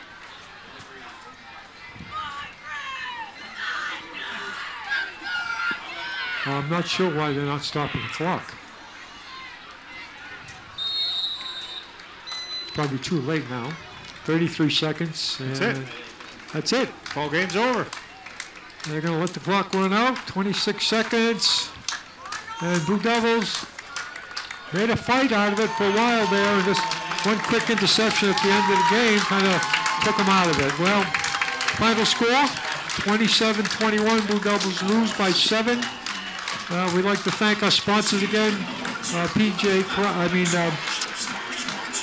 I'm not sure why they're not stopping the clock. Probably too late now. 33 seconds. That's it. That's it. Ball game's over. They're going to let the clock run out. 26 seconds. And Blue Devils made a fight out of it for a while there. And just one quick interception at the end of the game kind of took them out of it. Well, final score, 27-21. Blue Devils lose by 7. We'd like to thank our sponsors again,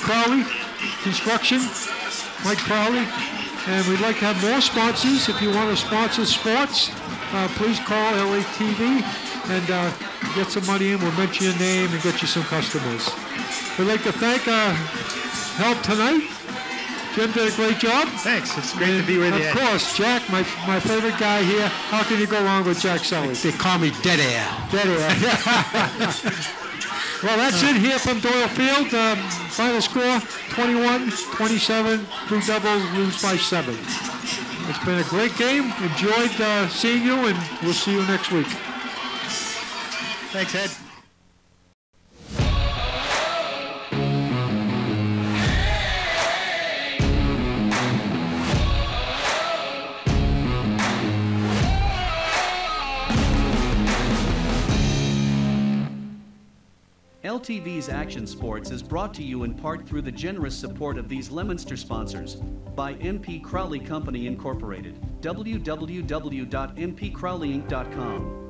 Crowley Construction, Mike Crowley. And we'd like to have more sponsors. If you want to sponsor sports, please call LATV and get some money in. We'll mention your name and get you some customers. We'd like to thank our help tonight. Jim did a great job. Thanks. It's great to be with you. Of course, Jack, my favorite guy here. How can you go wrong with Jack Sully? They call me Dead Air. Dead Air. Well, that's it here from Doyle Field. Final score, 21-27. Blue Devils lose by 7. It's been a great game. Enjoyed seeing you, and we'll see you next week. Thanks, Ed. LTV's Action Sports is brought to you in part through the generous support of these Leominster sponsors by MP Crowley Company Incorporated, www.mpcrowleyinc.com.